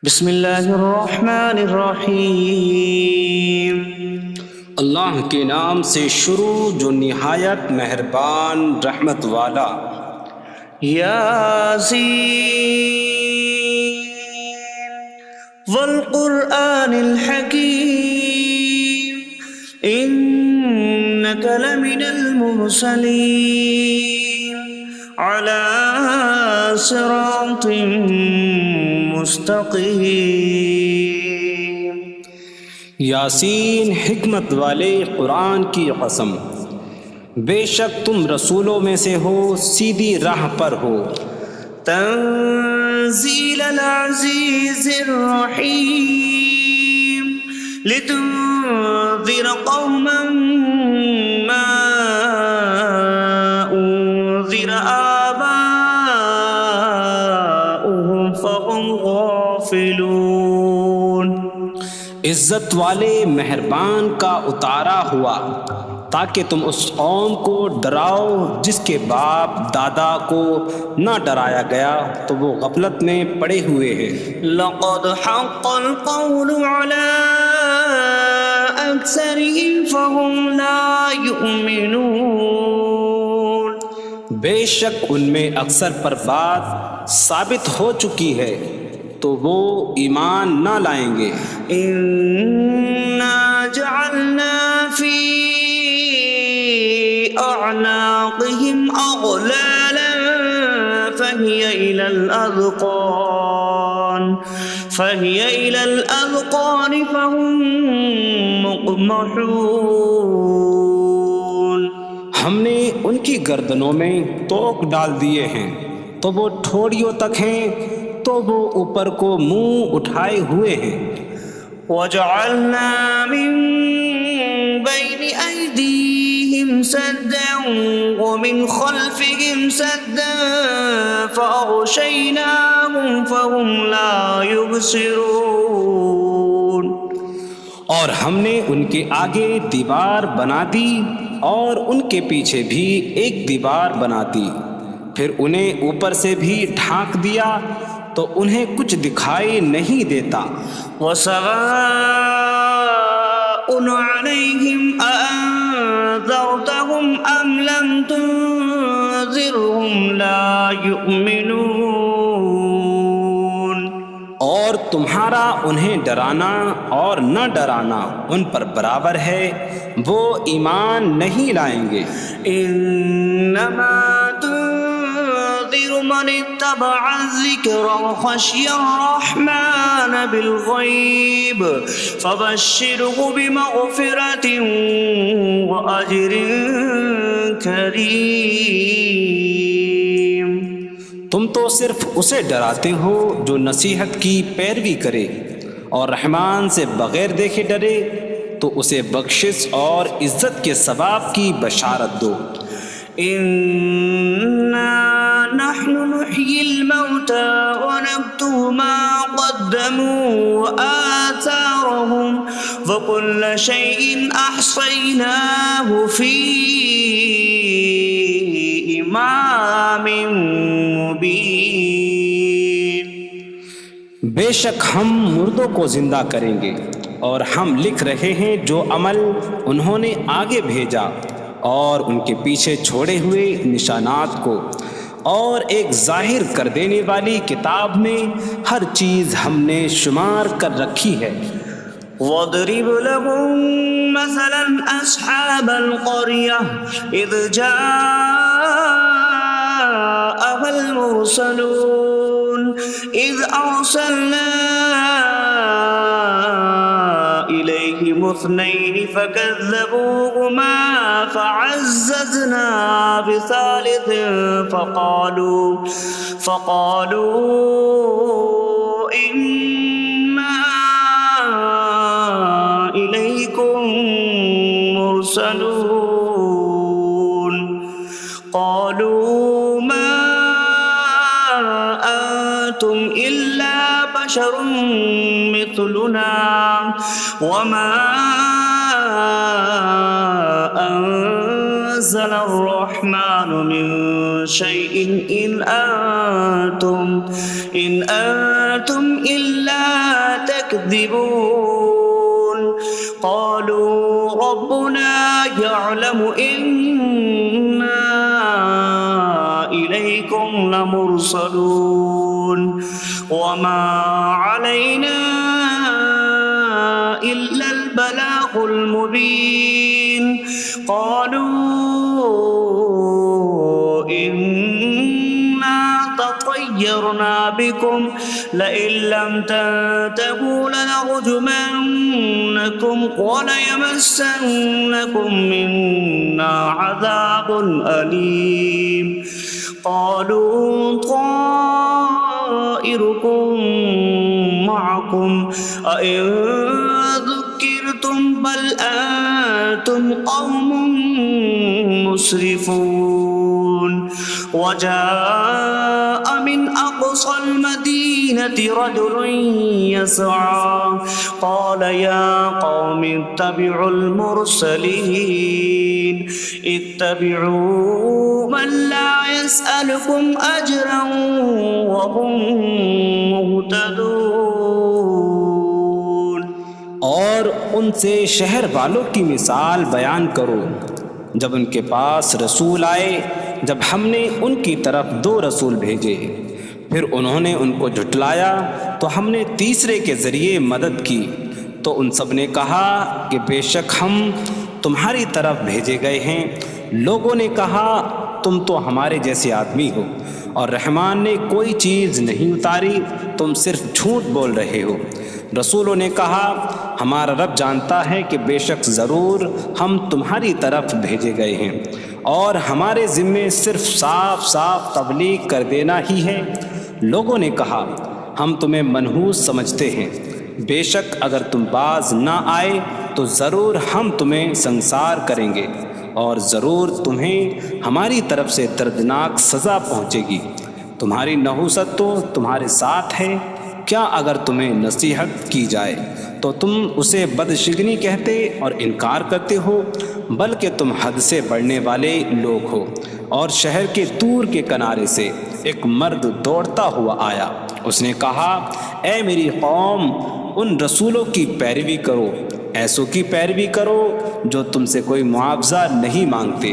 بسم اللہ الرحمن الرحیم۔ اللہ کے نام سے شروع جو نہایت مہربان رحمت والا۔ یاسین والقرآن الحکیم انک لمن المرسلین علی صراط مستقیم۔ یاسین حکمت والے قرآن کی قسم، بے شک تم رسولوں میں سے ہو، سیدھی راہ پر ہو۔ تنزیل العزیز الرحیم لتنذر قوما ما انذر آباؤهم فهم غافلون۔ عزت والے مہربان کا اتارا ہوا تاکہ تم اس قوم کو ڈراؤ جس کے باپ دادا کو نہ ڈرایا گیا تو وہ غفلت میں پڑے ہوئے ہیں۔ لقد حق القول على أكثرهم فهم لا يؤمنون۔ بے شک ان میں اکثر پر بات ثابت ہو چکی ہے تو وہ ایمان نہ لائیں گے۔ إنا جعلنا في أعناقهم أغلالا فهي إلى الأذقان فهم مقمحون۔ ہم نے ان کی گردنوں میں توق ڈال دیے ہیں تو وہ ٹھوڑیوں تک ہیں، تو وہ اوپر کو منہ اٹھائے ہوئے ہیں۔ وجعلنا من بين أيديهم سدا ومن خلفهم سدا فأغشيناهم فهم لا يبصرون۔ اور ہم نے ان کے آگے دیوار بنا دی اور ان کے پیچھے بھی ایک دیوار بنا دی، پھر انہیں اوپر سے بھی ڈھانک دیا تو انہیں کچھ دکھائی نہیں دیتا۔ وسواء عليهم أأنذرتهم أم لم تنذرهم لا يؤمنون۔ اور تمہارا انہیں ڈرانا اور نہ ڈرانا ان پر برابر ہے، وہ ایمان نہیں لائیں گے۔ انما تنذر من اتبع الذکر وخشی الرحمن بالغیب فبشره بمغفرة واجر کریم۔ تم تو صرف اسے ڈراتے ہو جو نصیحت کی پیروی کرے اور رحمان سے بغیر دیکھے ڈرے، تو اسے بخشش اور عزت کے ثواب کی بشارت دو۔ انا نحن نحيي الموتى ونكتب ما قدموا وآثارهم وكل شيء أحصيناه في إمام مبين۔ بے شک ہم مردوں کو زندہ کریں گے اور ہم لکھ رہے ہیں جو عمل انہوں نے آگے بھیجا اور ان کے پیچھے چھوڑے ہوئے نشانات کو، اور ایک ظاہر کر دینے والی کتاب میں ہر چیز ہم نے شمار کر رکھی ہے۔ وَاضْرِبْ لَهُم مَّثَلًا أَصْحَابَ الْقَرْيَةِ إِذْ جَاءَهَا الْمُرْسَلُونَ إِذْ أَرْسَلْنَا إِلَيْهِمُ اثْنَيْنِ فَكَذَّبُوهُمَا فَعَزَّزْنَا بِثَالِثٍ فَقَالُوا إِنَّا إِلَيْكُمْ مُرْسَلُونَ۔ قَالُوا مَا أَنتُمْ إِلَّا بَشَرٌ مِثْلُنَا وَمَا أَنتُمْ نزل الرحمن من شيء إن أنتم إلا تكذبون قالوا ربنا يعلم إنا إليكم لمرسلون وما علينا إلا البلاغ المبين قالوا إنا تطيرنا بكم لئن لم تنتهوا لنرجمنكم وليمسنكم منا عذاب أليم قالوا طائركم معكم أئن ذكرتم بل أنتم قوم مسرفون وجاء من أقصى المدينة رجل يسعى قال يا قوم اتبعوا المرسلين اتبعوا من لا يسألكم أجرا وهم مهتدون اور ان سے شہر والوں کی مثال بیان کرو جب ان کے پاس رسول آئے جب ہم نے ان کی طرف 2 رسول بھیجے پھر انہوں نے ان کو جھٹلایا تو ہم نے تیسرے کے ذریعے مدد کی تو ان سب نے کہا کہ بے شک ہم تمہاری طرف بھیجے گئے ہیں لوگوں نے کہا تم تو ہمارے جیسے آدمی ہو اور رحمان نے کوئی چیز نہیں اتاری تم صرف جھوٹ بول رہے ہو رسولوں نے کہا ہمارا رب جانتا ہے کہ بے شک ضرور ہم تمہاری طرف بھیجے گئے ہیں اور ہمارے ذمے صرف صاف صاف تبلیغ کر دینا ہی ہے لوگوں نے کہا ہم تمہیں منحوس سمجھتے ہیں بے شک اگر تم باز نہ آئے تو ضرور ہم تمہیں سنسار کریں گے اور ضرور تمہیں ہماری طرف سے دردناک سزا پہنچے گی تمہاری نحوست تو تمہارے ساتھ ہے کیا اگر تمہیں نصیحت کی جائے تو تم اسے بدشگنی کہتے اور انکار کرتے ہو بلکہ تم حد سے بڑھنے والے لوگ ہو اور شہر کے دور کے کنارے سے ایک مرد دوڑتا ہوا آیا اس نے کہا اے میری قوم ان رسولوں کی پیروی کرو ایسوں کی پیروی کرو جو تم سے کوئی معاوضہ نہیں مانگتے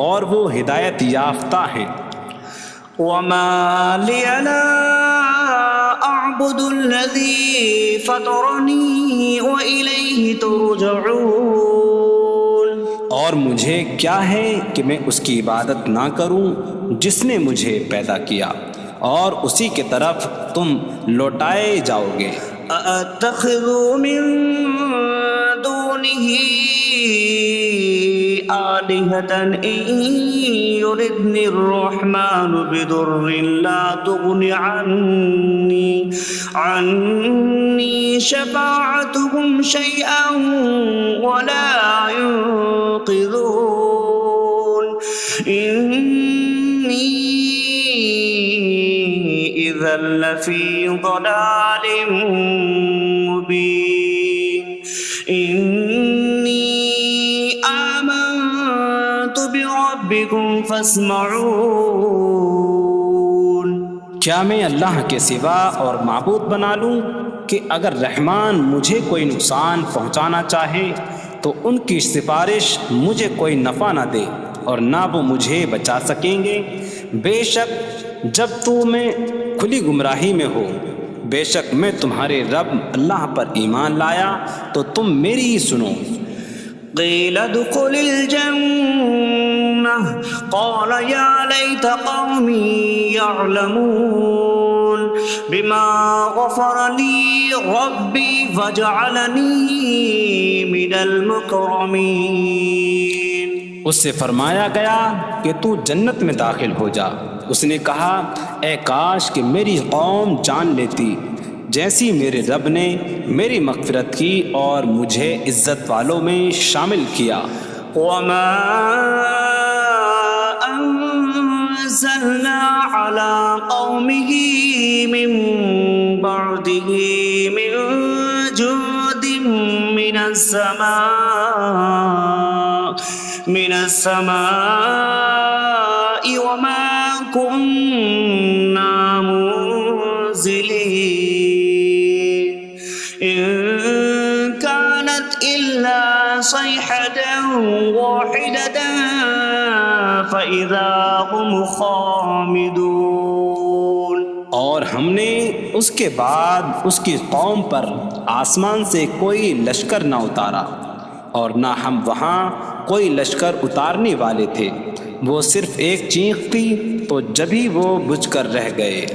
اور وہ ہدایت یافتہ ہیں وما لي لا أعبد الذي فطرني وإليه ترجعون اور مجھے کیا ہے کہ میں اس کی عبادت نہ کروں جس نے مجھے پیدا کیا اور اسی کی طرف تم لوٹائے جاؤ گے أأتخذ من دونه آلهة إن يردني الرحمن بضر لا تغن عني شفاعتهم شيئا ولا ينقذون إني إذا لفي ضلال مبين إني آمنت بربكم فاسمعون کیا میں اللہ کے سوا اور معبود بنا لوں کہ اگر رحمان مجھے کوئی نقصان پہنچانا چاہے تو ان کی سفارش مجھے کوئی نفع نہ دے اور نہ وہ مجھے بچا سکیں گے بے شک جب میں کھلی گمراہی میں ہو بے شک میں تمہارے رب اللہ پر ایمان لایا تو تم میری ہی سنو قيل ادخل الجنة قال يا ليت قومي يعلمون بما غفر لي ربي فجعلني من المكرمين اس سے فرمایا گیا کہ تو جنت میں داخل ہو جا اس نے کہا اے کاش کہ میری قوم جان لیتی جیسی میرے رب نے میری مغفرت کی اور مجھے عزت والوں میں شامل کیا وما أنزلنا على قومه من بعده من جود من السماء من السماء وما كنا منزلين إن كانت إلا صيحة واحدة فإذا هم خامدون۔ اور ہم نے اس کے بعد اس کی قوم پر آسمان سے کوئی لشکر نہ اتارا، اور نہ ہم وہاں کوئی لشکر اتارنے والے تھے، وہ صرف ایک چیخ تھی تو جبھی وہ بجھ کر رہ گئے۔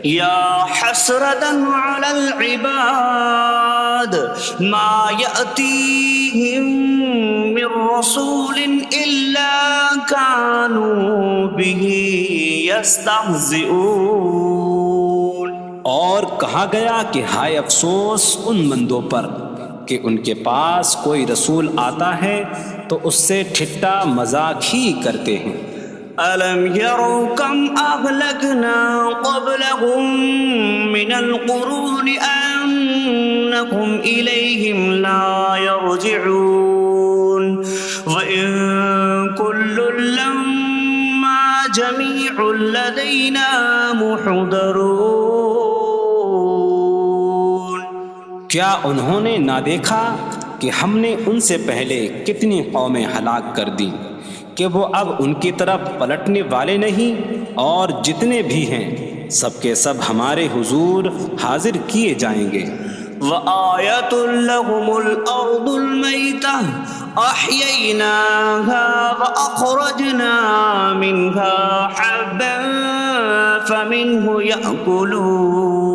یا حسرة على العباد ما يأتيهم من رسول إلا كانوا به يستهزئون۔ اور کہا گیا کہ ہائے افسوس ان بندوں پر کہ ان کے پاس کوئی رسول آتا ہے تو اس سے ٹھٹا مذاق ہی کرتے ہیں۔ أَلَمْ يَرَوْا كَمْ أَهْلَكْنَا قَبْلَهُمْ مِنَ الْقُرُونِ أَنَّكُمْ إِلَيْهِمْ لَا يَرْجِعُونَ وَإِن كُلٌّ لَّمَّا جَمِيعٌ لَّدَيْنَا مُحْضَرُونَ۔ کیا انہوں نے نہ دیکھا کہ ہم نے ان سے پہلے کتنی قومیں ہلاک کر دیں کہ وہ اب ان کی طرف پلٹنے والے نہیں، اور جتنے بھی ہیں سب کے سب ہمارے حضور حاضر کیے جائیں گے۔ وَآيَةٌ لَّهُمُ الْأَرْضُ الْمَيْتَةُ أَحْيَيْنَاهَا وَأَخْرَجْنَا مِنْهَا حَبًّا فَمِنْهُ يَأْكُلُونَ۔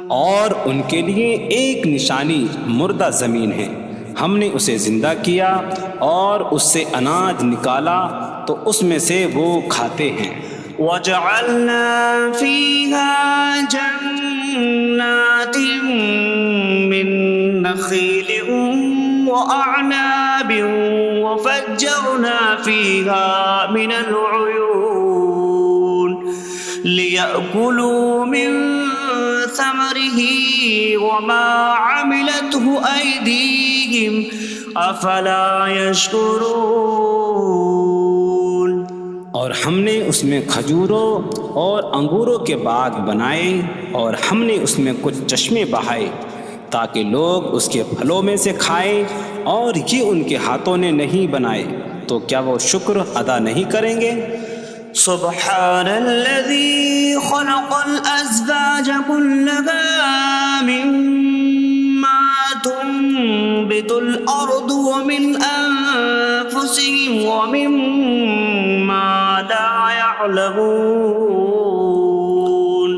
اور ان کے لیے ایک نشانی مردہ زمین ہے، ہم نے اسے زندہ کیا اور اس سے اناج نکالا تو اس میں سے وہ کھاتے ہیں۔ وَجَعَلْنَا فِيهَا جَنَّاتٍ مِّن نَّخِيلٍ وَأَعْنَابٍ وَفَجَّرْنَا فِيهَا مِنَ الْعُيُونِ لِيَأْكُلُوا مِن ثَمَرِهِ وَمَا عَمِلَتْهُ أَيْدِيهِمْ أَفَلَا يَشْكُرُونَ۔ اور ہم نے اس میں کھجوروں اور انگوروں کے باغ بنائے، اور ہم نے اس میں کچھ چشمے بہائے تاکہ لوگ اس کے پھلوں میں سے کھائیں، اور یہ ان کے ہاتھوں نے نہیں بنائے، تو کیا وہ شکر ادا نہیں کریں گے؟ سبحان الذي خلق الأزواج كلها مما تنبت الأرض ومن أنفسهم ومما لا يعلمون۔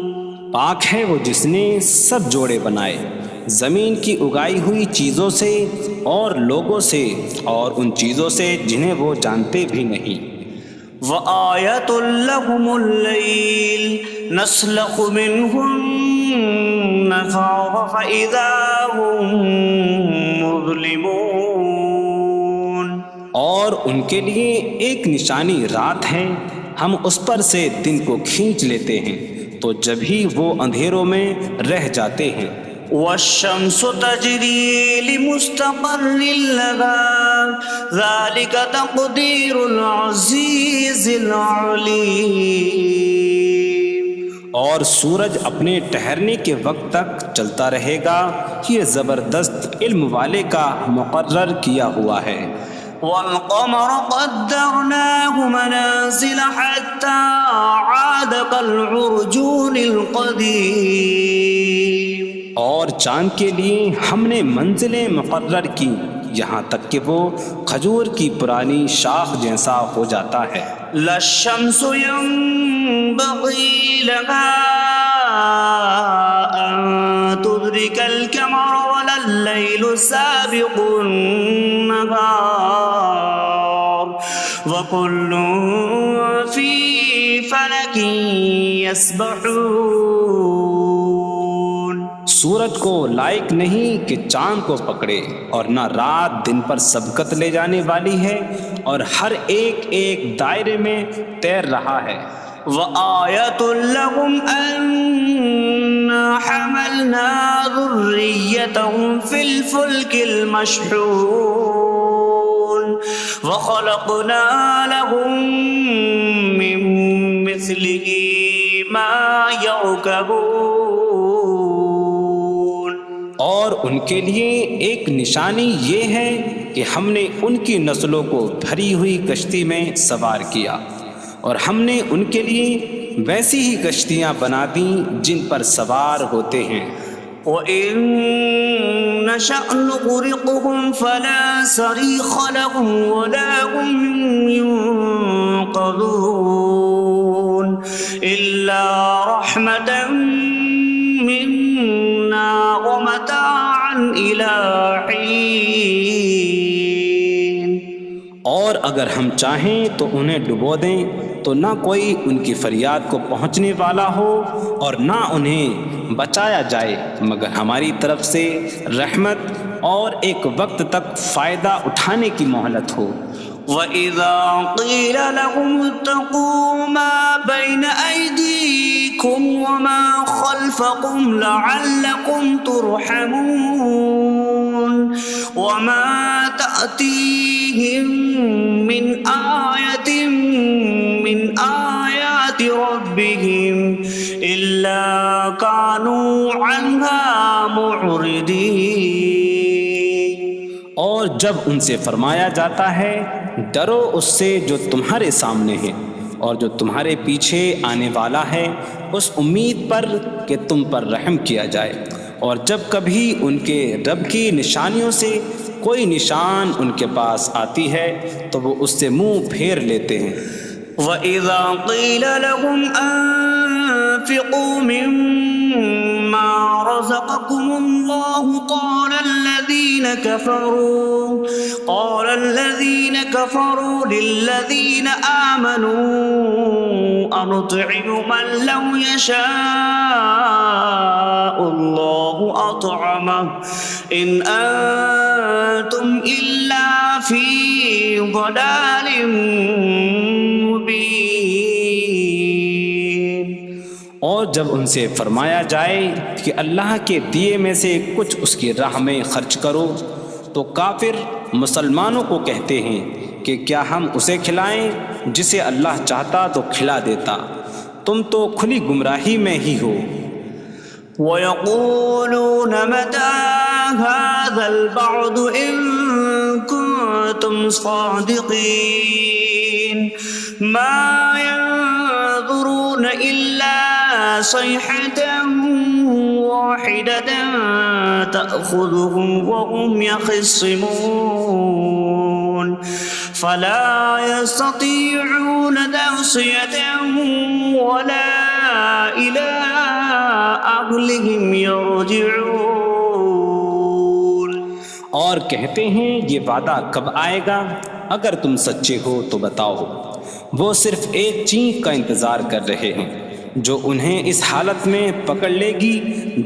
پاک ہے وہ جس نے سب جوڑے بنائے زمین کی اگائی ہوئی چیزوں سے اور لوگوں سے اور ان چیزوں سے جنہیں وہ جانتے بھی نہیں۔ وَآيَةٌ لَّهُمُ اللَّيْلُ نَسْلَخُ مِنْهُ النَّهَارَ فَإِذَا هُم مُظْلِمُونَ۔ اور ان کے لیے ایک نشانی رات ہے، ہم اس پر سے دن کو کھینچ لیتے ہیں تو جبھی وہ اندھیروں میں رہ جاتے ہیں۔ وَالشَّمْسُ تَجْرِي لِمُسْتَقَرٍّ لَّهَا ذَلِكَ تَقْدِيرُ الْعَزِيزِ الْعَلِيمِ۔ اور سورج اپنے ٹھہرنے کے وقت تک چلتا رہے گا، یہ زبردست علم والے کا مقرر کیا ہوا ہے۔ وَالْقَمَرَ قَدَّرْنَاهُ مَنَازِلَ حَتَّى عَادَ كَالْعُرْجُونِ الْقَدِيمِ۔ اور چاند کے لیے ہم نے منزلیں مقرر کی یہاں تک کہ وہ کھجور کی پرانی شاخ جیسا ہو جاتا ہے۔ لا الشمس ينبغي لها أن تدرك القمر ولا الليل سابق النهار وكل في فلك يسبحون۔ سورج کو لائق نہیں کہ چاند کو پکڑے، اور نہ رات دن پر سبقت لے جانے والی ہے، اور ہر ایک ایک دائرے میں تیر رہا ہے۔ وَآيَةٌ لَّهُمْ أَنَّا حَمَلْنَا ذُرِّيَّتَهُمْ فِي الْفُلْكِ الْمَشْحُونِ۔ وخلقنا لهم من مثله ما يركبون. اور ان کے لیے ایک نشانی یہ ہے کہ ہم نے ان کی نسلوں کو بھری ہوئی کشتی میں سوار کیا، اور ہم نے ان کے لیے ویسی ہی کشتیاں بنا دیں جن پر سوار ہوتے ہیں. وَإِن نَّشَأْ نُغْرِقْهُمْ فَلَا صَرِيخَ لَهُمْ وَلَا هُمْ يُنقَذُونَ إِلَّا رَحْمَةً مِّنَّا وَمَتَاعًا إِلَىٰ حِينٍ. اور اگر ہم چاہیں تو انہیں ڈبو دیں تو نہ کوئی ان کی فریاد کو پہنچنے والا ہو اور نہ انہیں بچایا جائے مگر ہماری طرف سے رحمت اور ایک وقت تک فائدہ اٹھانے کی مہلت ہو. وَإِذَا قِيلَ لَهُمُ اتَّقُوا مَا بَيْنَ أَيْدِيكُمْ وَمَا خَلْفَكُمْ لَعَلَّكُمْ تُرْحَمُونَ وَمَا تَأْتِيهِم مِّنْ آيَةٍ مِّنْ آيَاتِ رَبِّهِمْ إِلَّا كَانُوا عَنْهَا مُعْرِضِينَ. اور جب ان سے فرمایا جاتا ہے ڈرو اس سے جو تمہارے سامنے ہے اور جو تمہارے پیچھے آنے والا ہے، اس امید پر کہ تم پر رحم کیا جائے، اور جب کبھی ان کے رب کی نشانیوں سے کوئی نشان ان کے پاس آتی ہے تو وہ اس سے منہ پھیر لیتے ہیں. وَإِذَا قِيلَ لَهُمْ أَنفِقُوا مِمَّا رَزَقَكُمُ اللَّهُ قَالَ الَّذِينَ كَفَرُوا لِلَّذِينَ آمَنُوا أَنُطْعِمُ مَن لَّوْ يَشَاءُ اللَّهُ أَطْعَمَهُ إِنْ أَنتُمْ إِلَّا فِي ضَلَالٍ مُّبِينٍ. اور جب ان سے فرمایا جائے کہ اللہ کے دیے میں سے کچھ اس کی راہ میں خرچ کرو تو کافر مسلمانوں کو کہتے ہیں کہ کیا ہم اسے کھلائیں جسے اللہ چاہتا تو کھلا دیتا، تم تو کھلی گمراہی میں ہی ہو. وَيَقُولُونَ مَتَىٰ هَٰذَا الْوَعْدُ إِن كُنتُمْ صَادِقِينَ مَا يَنظُرُونَ إِلَّا صَيْحَةً وَاحِدَةً تَأْخُذُهُمْ وَهُمْ يَخِصِّمُونَ فَلَا يَسْتَطِيعُونَ تَوْصِيَةً وَلَا إِلَىٰ أَهْلِهِمْ يَرْجِعُونَ. اور کہتے ہیں یہ وعدہ کب آئے گا؟ اگر تم سچے ہو تو بتاؤ. وہ صرف ایک چینک کا انتظار کر رہے ہیں جو انہیں اس حالت میں پکڑ لے گی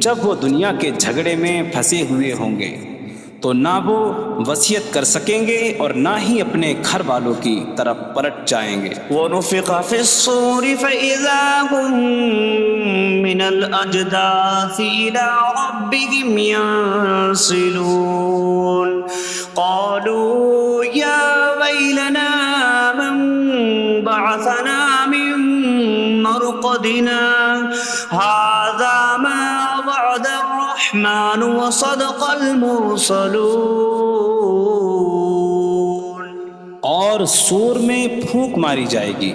جب وہ دنیا کے جھگڑے میں پھنسے ہوئے ہوں گے، تو نہ وہ وصیت کر سکیں گے اور نہ ہی اپنے گھر والوں کی طرف پلٹ جائیں گے. وَنُفِخَ فِي الصُّورِ فَإِذَا هُم مِّنَ الْأَجْدَاثِ إِلَىٰ رَبِّهِمْ يَنسِلُونَ قَالُوا يَا وَيْلَنَا مَن بَعَثَنَا مِن مَّرْقَدِنَا هَٰذَا مَا وَعَدَ الرَّحْمَٰنُ وَصَدَقَ الْمُرْسَلُونَ. اور سور میں پھونک ماری جائے گی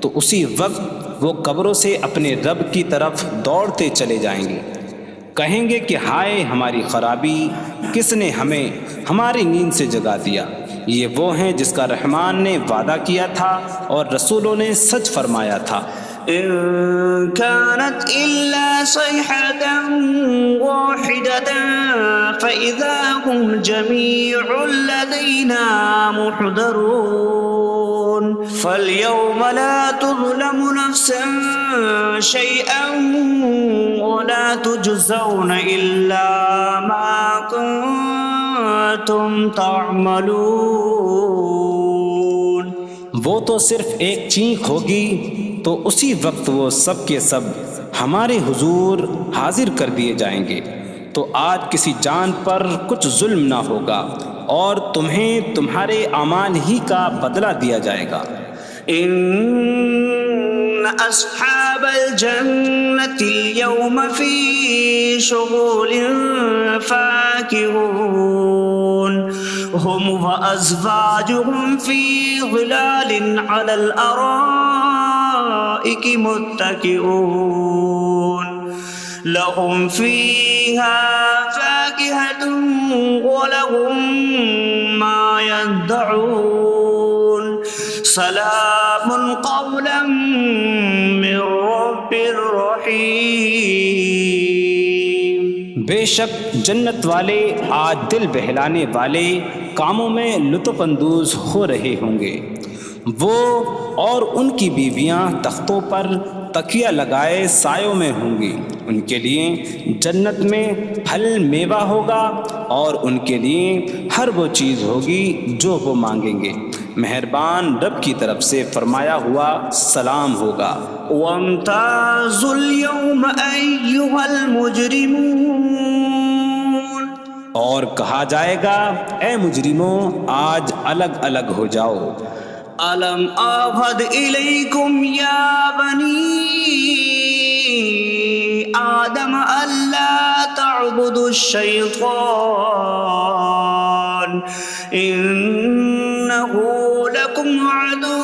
تو اسی وقت وہ قبروں سے اپنے رب کی طرف دوڑتے چلے جائیں گے، کہیں گے کہ ہائے ہماری خرابی، کس نے ہمیں ہماری نیند سے جگا دیا. یہ وہ ہیں جس کا رحمان نے وعدہ کیا تھا اور رسولوں نے سچ فرمایا تھا. إن كانت إلا صيحة واحدة فإذا هم جميع لدينا محضرون. فاليوم لا تظلم نفس شيئا ولا تجزون إلا ما كنتم تعملون. وہ تو صرف ایک چینک ہوگی تو اسی وقت وہ سب کے سب ہمارے حضور حاضر کر دیے جائیں گے، تو آج کسی جان پر کچھ ظلم نہ ہوگا اور تمہیں تمہارے اعمال ہی کا بدلہ دیا جائے گا۔ إن أصحاب الجنة اليوم في شغل فاكهون هم وأزواجهم في ظلال على الأرائك متكئون لهم فيها فاكهة ولهم ما يدعون سلام قولا من رب رحیم۔ بے شک جنت والے آج دل بہلانے والے کاموں میں لطف اندوز ہو رہے ہوں گے۔ وہ اور ان کی بیویاں تختوں پر تکیہ لگائے سایوں میں ہوں گی۔ ان کے لیے جنت میں پھل میوہ ہوگا اور ان کے لیے ہر وہ چیز ہوگی جو وہ مانگیں گے۔ مہربان رب کی طرف سے فرمایا ہوا سلام ہوگا۔ وامتازوا اليوم أيها المجرمون، اور کہا جائے گا اے مجرموں آج الگ الگ ہو جاؤ۔ ألم أعهد إليكم يا بني آدم ألا تعبدوا الشيطان إنه لكم عدو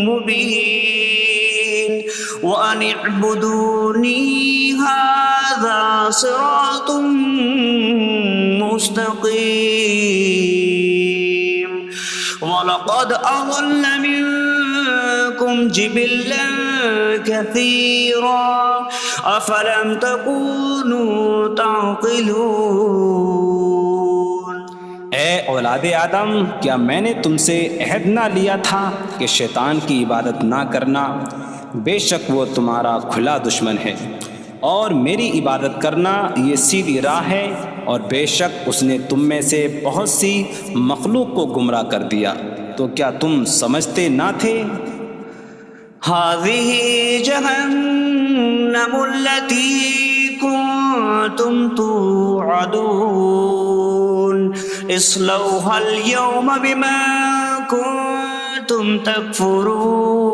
مبين وأن اعبدوني هذا صراط مستقيم وَلَقَدْ أَضَلَّ مِنكُمْ جِبِلًّا كَثِيرًا أَفَلَمْ تَكُونُوا تَعْقِلُونَ۔ اے اولاد آدم، کیا میں نے تم سے عہد نہ لیا تھا کہ شیطان کی عبادت نہ کرنا؟ بے شک وہ تمہارا کھلا دشمن ہے، اور میری عبادت کرنا یہ سیدھی راہ ہے، اور بے شک اس نے تم میں سے بہت سی مخلوق کو گمراہ کر دیا، تو کیا تم سمجھتے نہ تھے؟ هذه جهنم التي كنتم توعدون اصلوها اليوم بما كنتم تكفرون۔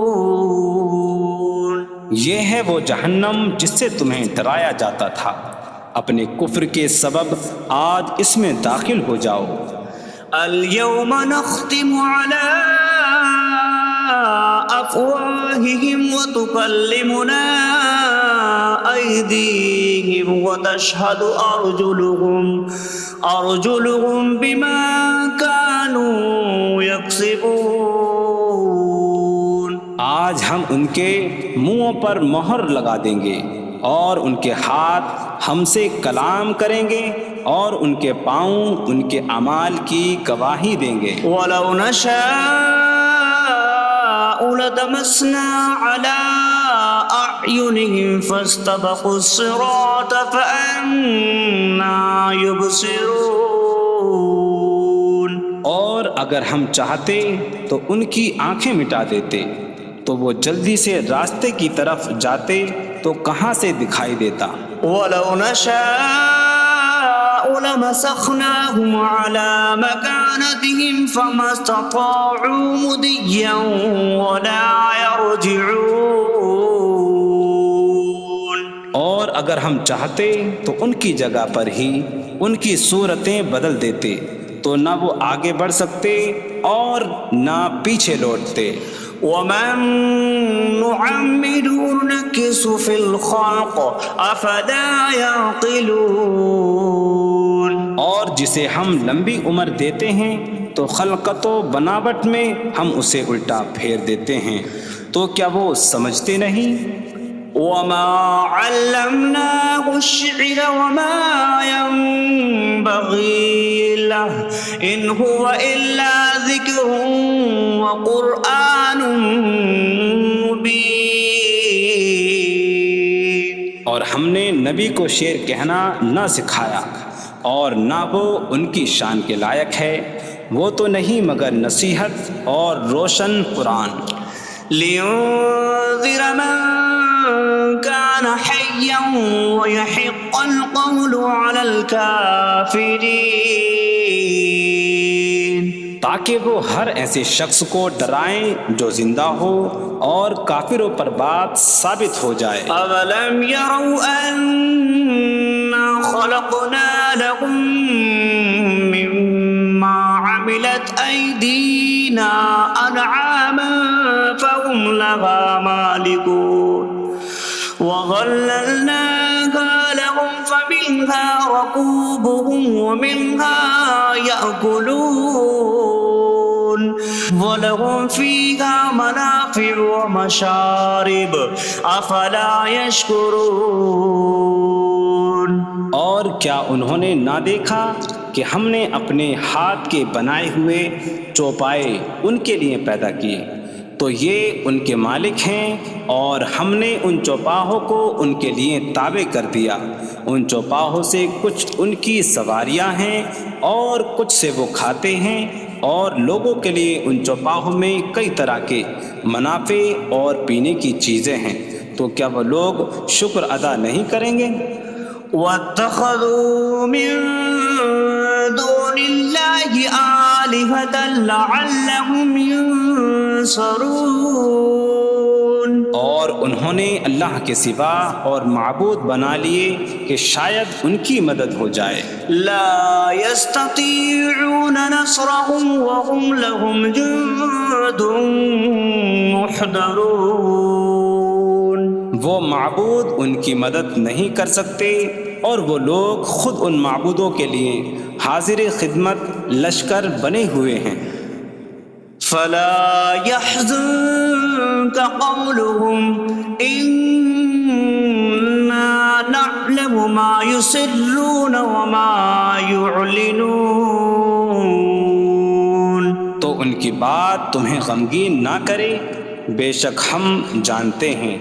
یہ ہے وہ جہنم جس سے تمہیں ڈرایا جاتا تھا، اپنے کفر کے سبب آج اس میں داخل ہو جاؤ۔ اليوم نختم على أفواههم وتكلمنا أيديهم وتشهد أرجلهم بما كانوا يكسبون۔ آج ہم ان کے منہوں پر مہر لگا دیں گے، اور ان کے ہاتھ ہم سے کلام کریں گے، اور ان کے پاؤں ان کے اعمال کی گواہی دیں گے۔ وَلَوْ نَشَاءُ لَطَمَسْنَا عَلَىٰ أَعْيُنِهِمْ فَاسْتَبَقُوا الصِّرَاطَ فَأَنَّىٰ يُبْصِرُونَ۔ اور اگر ہم چاہتے تو ان کی آنکھیں مٹا دیتے، تو وہ جلدی سے راستے کی طرف جاتے تو کہاں سے دکھائی دیتا۔ وَلَوْ نَشَاءُ لَمَسَخْنَاهُمْ عَلَىٰ مَكَانَتِهِمْ فَمَا اسْتَطَاعُوا مُضِيًّا وَلَا يَرْجِعُونَ۔ اور اگر ہم چاہتے تو ان کی جگہ پر ہی ان کی صورتیں بدل دیتے، تو نہ وہ آگے بڑھ سکتے اور نہ پیچھے لوٹتے۔ وَمَن نُّعَمِّرْهُ نُنَكِّسْهُ فِي الْخَلْقِ أَفَلَا يَعْقِلُونَ۔ اور جسے ہم لمبی عمر دیتے ہیں تو خلقت و بناوٹ میں ہم اسے الٹا پھیر دیتے ہیں، تو کیا وہ سمجھتے نہیں؟ وَمَا عَلَّمْنَاهُ الشِّعْرَ وَمَا يَنبَغِي لَهُ إِنْ هُوَ إِلَّا ذِكْرٌ وَقُرْآنٌ مُّبِينٌ۔ اور ہم نے نبی کو شعر کہنا نہ سکھایا، اور نہ وہ ان کی شان کے لائق ہے، وہ تو نہیں مگر نصیحت اور روشن قرآن۔ لِيُنذِرَ مَن كَانَ حَيًّا حيا ويحق القول على الكافرين تاکہ وہ ہر ایسے شخص کو ڈرائیں جو زندہ ہو اور کافروں پر بات ثابت ہو جائے۔ أولم يروا أنا خلقنا لهم مما عملت أيدينا أنعاما فهم لها مالكون وظللناها لهم فمنها ركوبهم ومنها يأكلون وَلَهُمْ فِيهَا مَنَافِعُ وَمَشَارِبُ أَفَلَا يَشْكُرُونَ۔ اور کیا انہوں نے نہ دیکھا کہ ہم نے اپنے ہاتھ کے بنائے ہوئے چوپائے ان کے لیے پیدا کیے، تو یہ ان کے مالک ہیں، اور ہم نے ان چوپاہوں کو ان کے لیے تابع کر دیا۔ ان چوپاہوں سے کچھ ان کی سواریاں ہیں اور کچھ سے وہ کھاتے ہیں، اور لوگوں کے لیے ان چوپاہوں میں کئی طرح کے منافع اور پینے کی چیزیں ہیں، تو کیا وہ لوگ شکر ادا نہیں کریں گے؟ وَاتَّخَذُوا مِن دُونِ اللَّهِ آلِهَةً لَعَلَّهُمْ يُنصَرُونَ۔ اور انہوں نے اللہ کے سوا اور معبود بنا لیے کہ شاید ان کی مدد ہو جائے۔ لا يستطيعون نصرهم وهم لهم جند محضرون۔ وہ معبود ان کی مدد نہیں کر سکتے، اور وہ لوگ خود ان معبودوں کے لیے حاضر خدمت لشکر بنے ہوئے ہیں۔ فلا يحزنك قولهم إنا نعلم ما يسرون وما يعلنون۔ تو ان کی بات تمہیں غمگین نہ کرے، بے شک ہم جانتے ہیں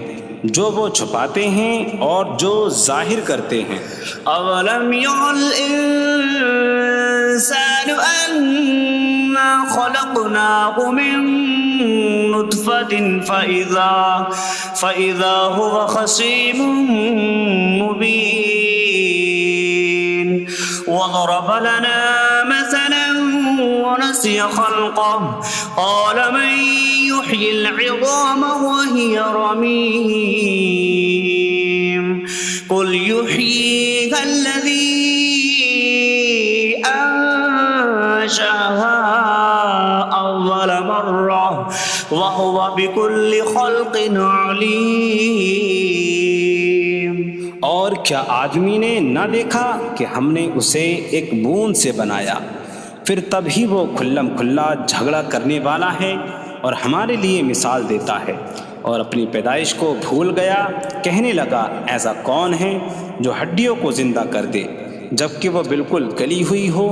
جو وہ چھپاتے ہیں اور جو ظاہر کرتے ہیں۔ اولم ير الانسان انا خلقناه من نطفة فإذا هو خصيم مبين وضرب لنا مثلا ونسي خلقه قال من يحيي العظام وهي رميم قل يحييها الذي أنشأها أول مرة وهو بكل خلق عليم۔ اور کیا آدمی نے نہ دیکھا کہ ہم نے اسے ایک بوند سے بنایا، پھر تب ہی وہ کھلم کھلا جھگڑا کرنے والا ہے اور ہمارے لیے مثال دیتا ہے، اور اپنی پیدائش کو بھول گیا، کہنے لگا ایسا کون ہے جو ہڈیوں کو زندہ کر دے جبکہ وہ بالکل گلی ہوئی ہو؟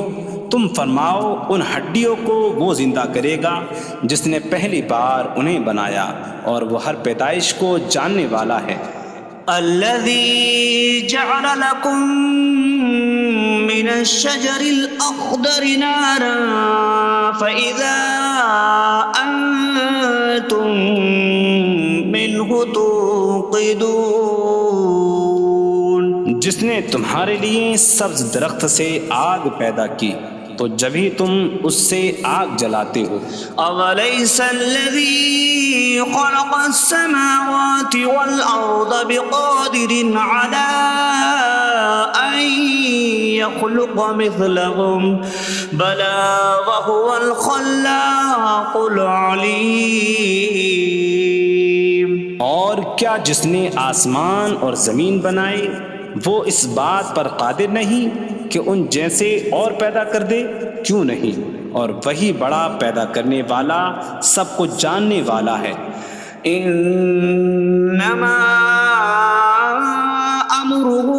تم فرماؤ ان ہڈیوں کو وہ زندہ کرے گا جس نے پہلی بار انہیں بنایا، اور وہ ہر پیدائش کو جاننے والا ہے۔ الذي جعل لكم من الشجر الأخضر نارا فإذا أنتم منه توقدون۔ جس نے تمہارے لیے سبز درخت سے آگ پیدا کی تو جبھی تم اس سے آگ جلاتے ہو۔ أَوَلَيْسَ الَّذِي خَلَقَ السَّمَاوَاتِ وَالْأَرْضَ بِقَادِرٍ عَلَىٰ أَن يَخْلُقَ مِثْلَهُم بَلَىٰ وَهُوَ الْخَلَّاقُ الْعَلِيمُ۔ اور کیا جس نے آسمان اور زمین بنائے وہ اس بات پر قادر نہیں کہ ان جیسے اور پیدا کر دے؟ کیوں نہیں، اور وہی بڑا پیدا کرنے والا سب کچھ جاننے والا ہے۔ انما امره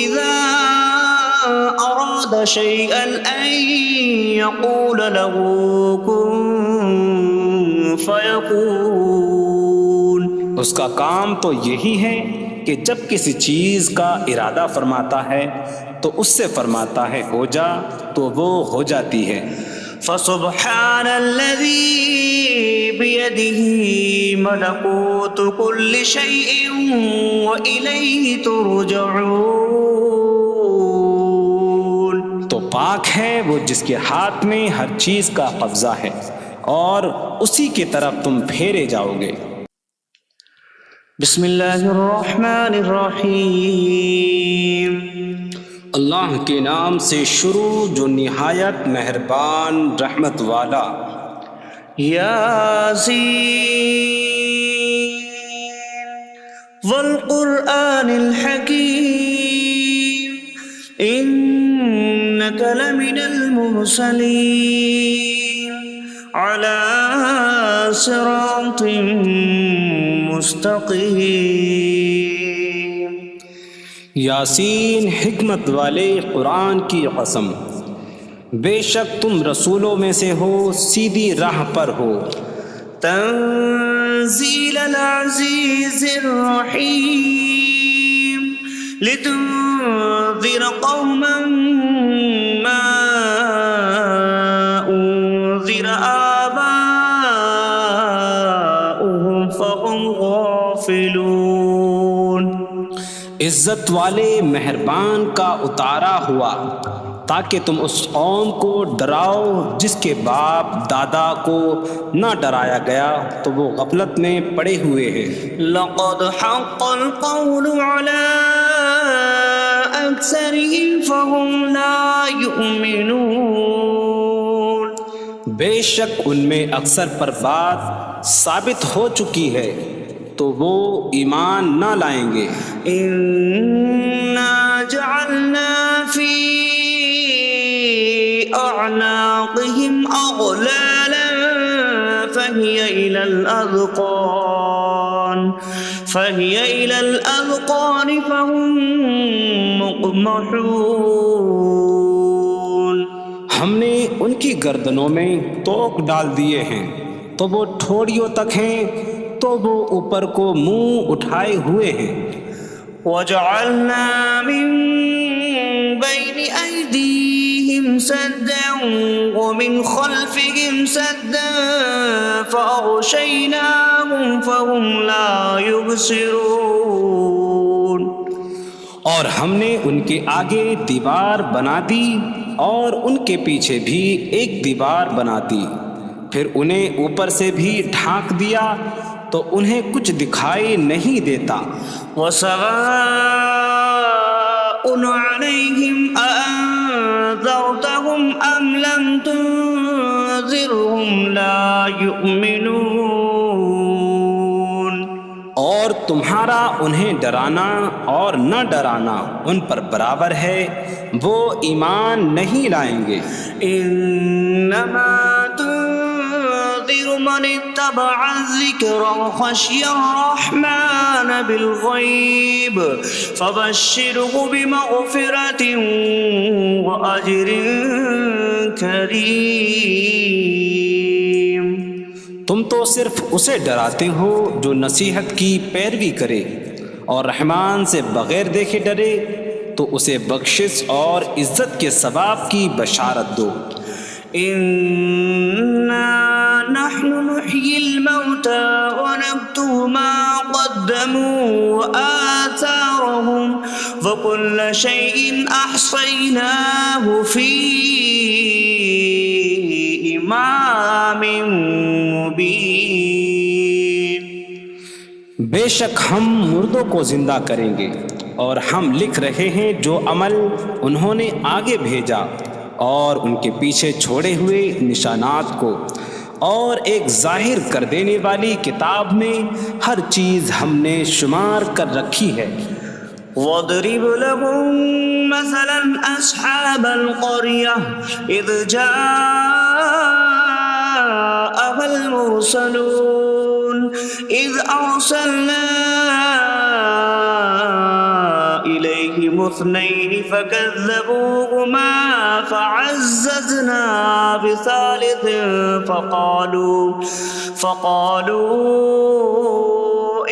اذا اراد شيئا ان يقول له كن فيكون۔ اس کا کام تو یہی ہے کہ جب کسی چیز کا ارادہ فرماتا ہے تو اس سے فرماتا ہے ہو جا، تو وہ ہو جاتی ہے۔ فسبحان الذي بيده ملكوت كل شيء وإليه ترجعون. تو پاک ہے وہ جس کے ہاتھ میں ہر چیز کا قبضہ ہے اور اسی کی طرف تم پھیرے جاؤ گے. بسم اللہ الرحمن الرحیم. اللہ کے نام سے شروع جو نہایت مہربان رحمت والا. یاسین والقرآن الحکیم انک لمن المرسلین علی صراط مستقیم. یاسین حکمت والے قرآن کی قسم، بے شک تم رسولوں میں سے ہو، سیدھی راہ پر ہو. تنزیل العزیز الرحیم لتنذر قوما ما انذر آباؤهم فهم غافلون. عزت والے مہربان کا اتارا ہوا تاکہ تم اس قوم کو ڈراؤ جس کے باپ دادا کو نہ ڈرایا گیا تو وہ غفلت میں پڑے ہوئے ہیں. لقد حق القول على أكثرهم فهم لا يؤمنون. بے شک ان میں اکثر پر بات ثابت ہو چکی ہے تو وہ ایمان نہ لائیں گے. إنا جعلنا في أعناقهم أغلالا فهي إلى الأذقان فهم مقمحون. ہم نے ان کی گردنوں میں توق ڈال دیے ہیں تو وہ ٹھوڑیوں تک ہیں تو وہ اوپر کو منہ اٹھائے ہوئے ہیں. وجعلنا من بين أيديهم سدا ومن خلفهم سدا فأغشيناهم فهم لا يبصرون. اور ہم نے ان کے آگے دیوار بنا دی اور ان کے پیچھے بھی ایک دیوار بنا دی، پھر انہیں اوپر سے بھی ڈھانک دیا تو انہیں کچھ دکھائی نہیں دیتا. وسواء عليهم أأنذرتهم أم لم تنذرهم لا يؤمنون. اور تمہارا انہیں ڈرانا اور نہ ڈرانا ان پر برابر ہے، وہ ایمان نہیں لائیں گے. انما تنذر من اتبع الذکر وخشی الرحمن بالغیب فبشره بمغفرة وأجر کریم. تم تو صرف اسے ڈراتے ہو جو نصیحت کی پیروی کرے اور رحمان سے بغیر دیکھے ڈرے تو اسے بخشش اور عزت کے ثواب کی بشارت دو. إنا نحن نحيي الموتى ونكتب ما قدموا وآثارهم وكل شيء أحصيناه في إمام مبين. بے شک ہم مردوں کو زندہ کریں گے اور ہم لکھ رہے ہیں جو عمل انہوں نے آگے بھیجا اور ان کے پیچھے چھوڑے ہوئے نشانات کو، اور ایک ظاہر کر دینے والی کتاب میں ہر چیز ہم نے شمار کر رکھی ہے. وَاضْرِبْ لَهُم مَّثَلًا أَصْحَابَ الْقَرْيَةِ إِذْ جَاءَهَا الْمُرْسَلُونَ إِذْ أَرْسَلْنَا إِلَيْهِمُ اثْنَيْنِ فَكَذَّبُوهُمَا فَعَزَّزْنَا بِثَالِثٍ فَقَالُوا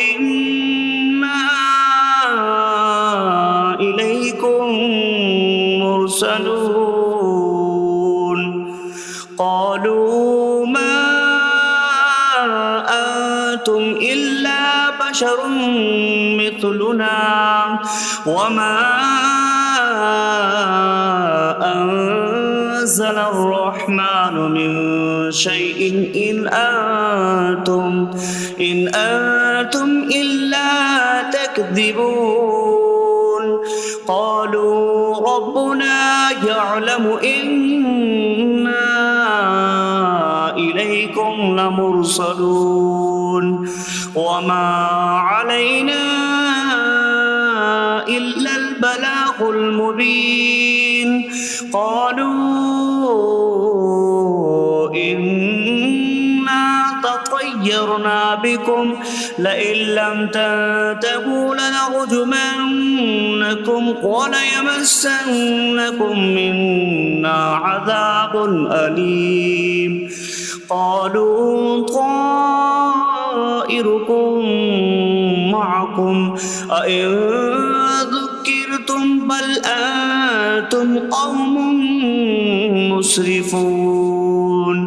إِنَّا إِلَيْكُمْ مُرْسَلُونَ. بشر مثلنا وما أنزل الرحمن من شيء إن أنتم إلا تكذبون قالوا ربنا يعلم إنا إليكم لمرسلون وما علينا إلا البلاغ المبين قالوا إنا تطيرنا بكم لئن لم تنتهوا لنرجمنكم وليمسنكم منا عذاب أليم قالوا طائركم معكم أئن ذكرتم بل أنتم قوم مسرفون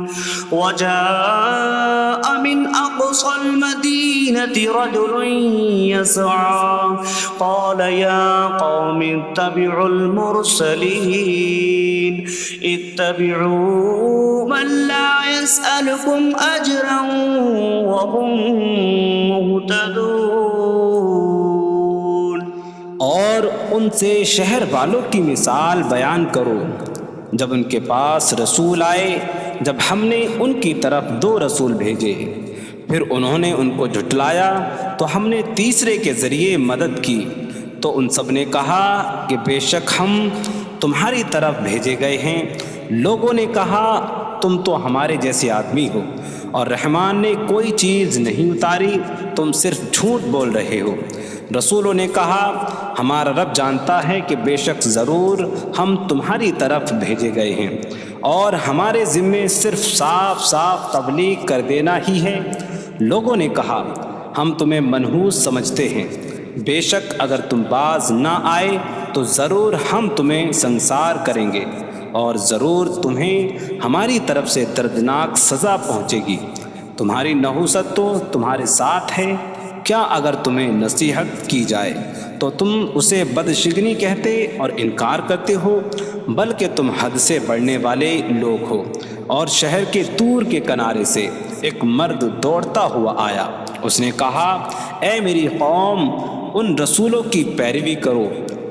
وجاء من أقصى المدينة رجل يسعى قال يا قوم اتبعوا المرسلين اتبعوا من لا يسألكم أجرا وهم مهتدون اور ان سے شہر والوں کی مثال بیان کرو جب ان کے پاس رسول آئے جب ہم نے ان کی طرف 2 رسول بھیجے پھر انہوں نے ان کو جھٹلایا تو ہم نے تیسرے کے ذریعے مدد کی تو ان سب نے کہا کہ بے شک ہم تمہاری طرف بھیجے گئے ہیں لوگوں نے کہا تم تو ہمارے جیسے آدمی ہو اور رحمان نے کوئی چیز نہیں اتاری تم صرف جھوٹ بول رہے ہو رسولوں نے کہا ہمارا رب جانتا ہے کہ بے شک ضرور ہم تمہاری طرف بھیجے گئے ہیں اور ہمارے ذمے صرف صاف صاف تبلیغ کر دینا ہی ہے لوگوں نے کہا ہم تمہیں منحوس سمجھتے ہیں بے شک اگر تم باز نہ آئے تو ضرور ہم تمہیں سنسار کریں گے اور ضرور تمہیں ہماری طرف سے دردناک سزا پہنچے گی تمہاری نحوست تو تمہارے ساتھ ہے کیا اگر تمہیں نصیحت کی جائے تو تم اسے بدشگنی کہتے اور انکار کرتے ہو بلکہ تم حد سے بڑھنے والے لوگ ہو اور شہر کے دور کے کنارے سے ایک مرد دوڑتا ہوا آیا اس نے کہا اے میری قوم ان رسولوں کی پیروی کرو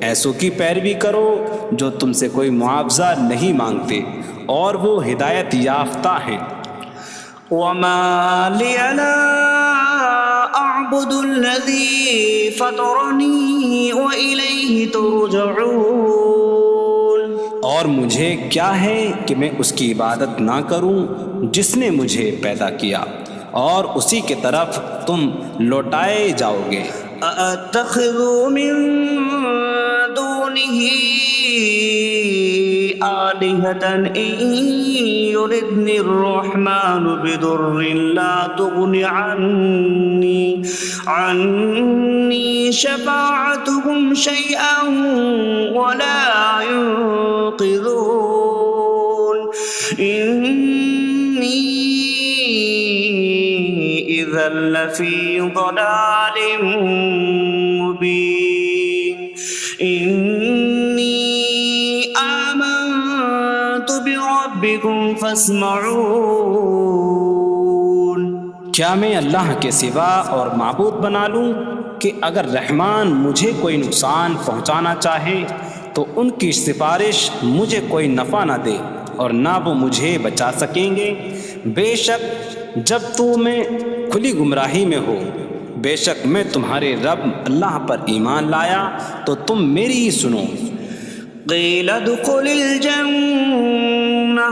ایسوں کی پیروی کرو جو تم سے کوئی معاوضہ نہیں مانگتے اور وہ ہدایت یافتہ ہیں وما لي لا أعبد الذي فطرني وإليه ترجعون اور مجھے کیا ہے کہ میں اس کی عبادت نہ کروں جس نے مجھے پیدا کیا اور اسی کی طرف تم لوٹائے جاؤ گے أأتخذ من دونه آلهة إن يردني الرحمن بضر لا تغن عني شفاعتهم شيئا ولا ينقذون إني إذا لفي ضلال مبين إني آمنت بربكم فاسمعون کیا میں اللہ کے سوا اور معبود بنا لوں کہ اگر رحمان مجھے کوئی نقصان پہنچانا چاہے تو ان کی سفارش مجھے کوئی نفع نہ دے اور نہ وہ مجھے بچا سکیں گے بے شک جب میں کھلی گمراہی میں ہو بے شک میں تمہارے رب اللہ پر ایمان لایا تو تم میری ہی سنو قیل ادخل الجنة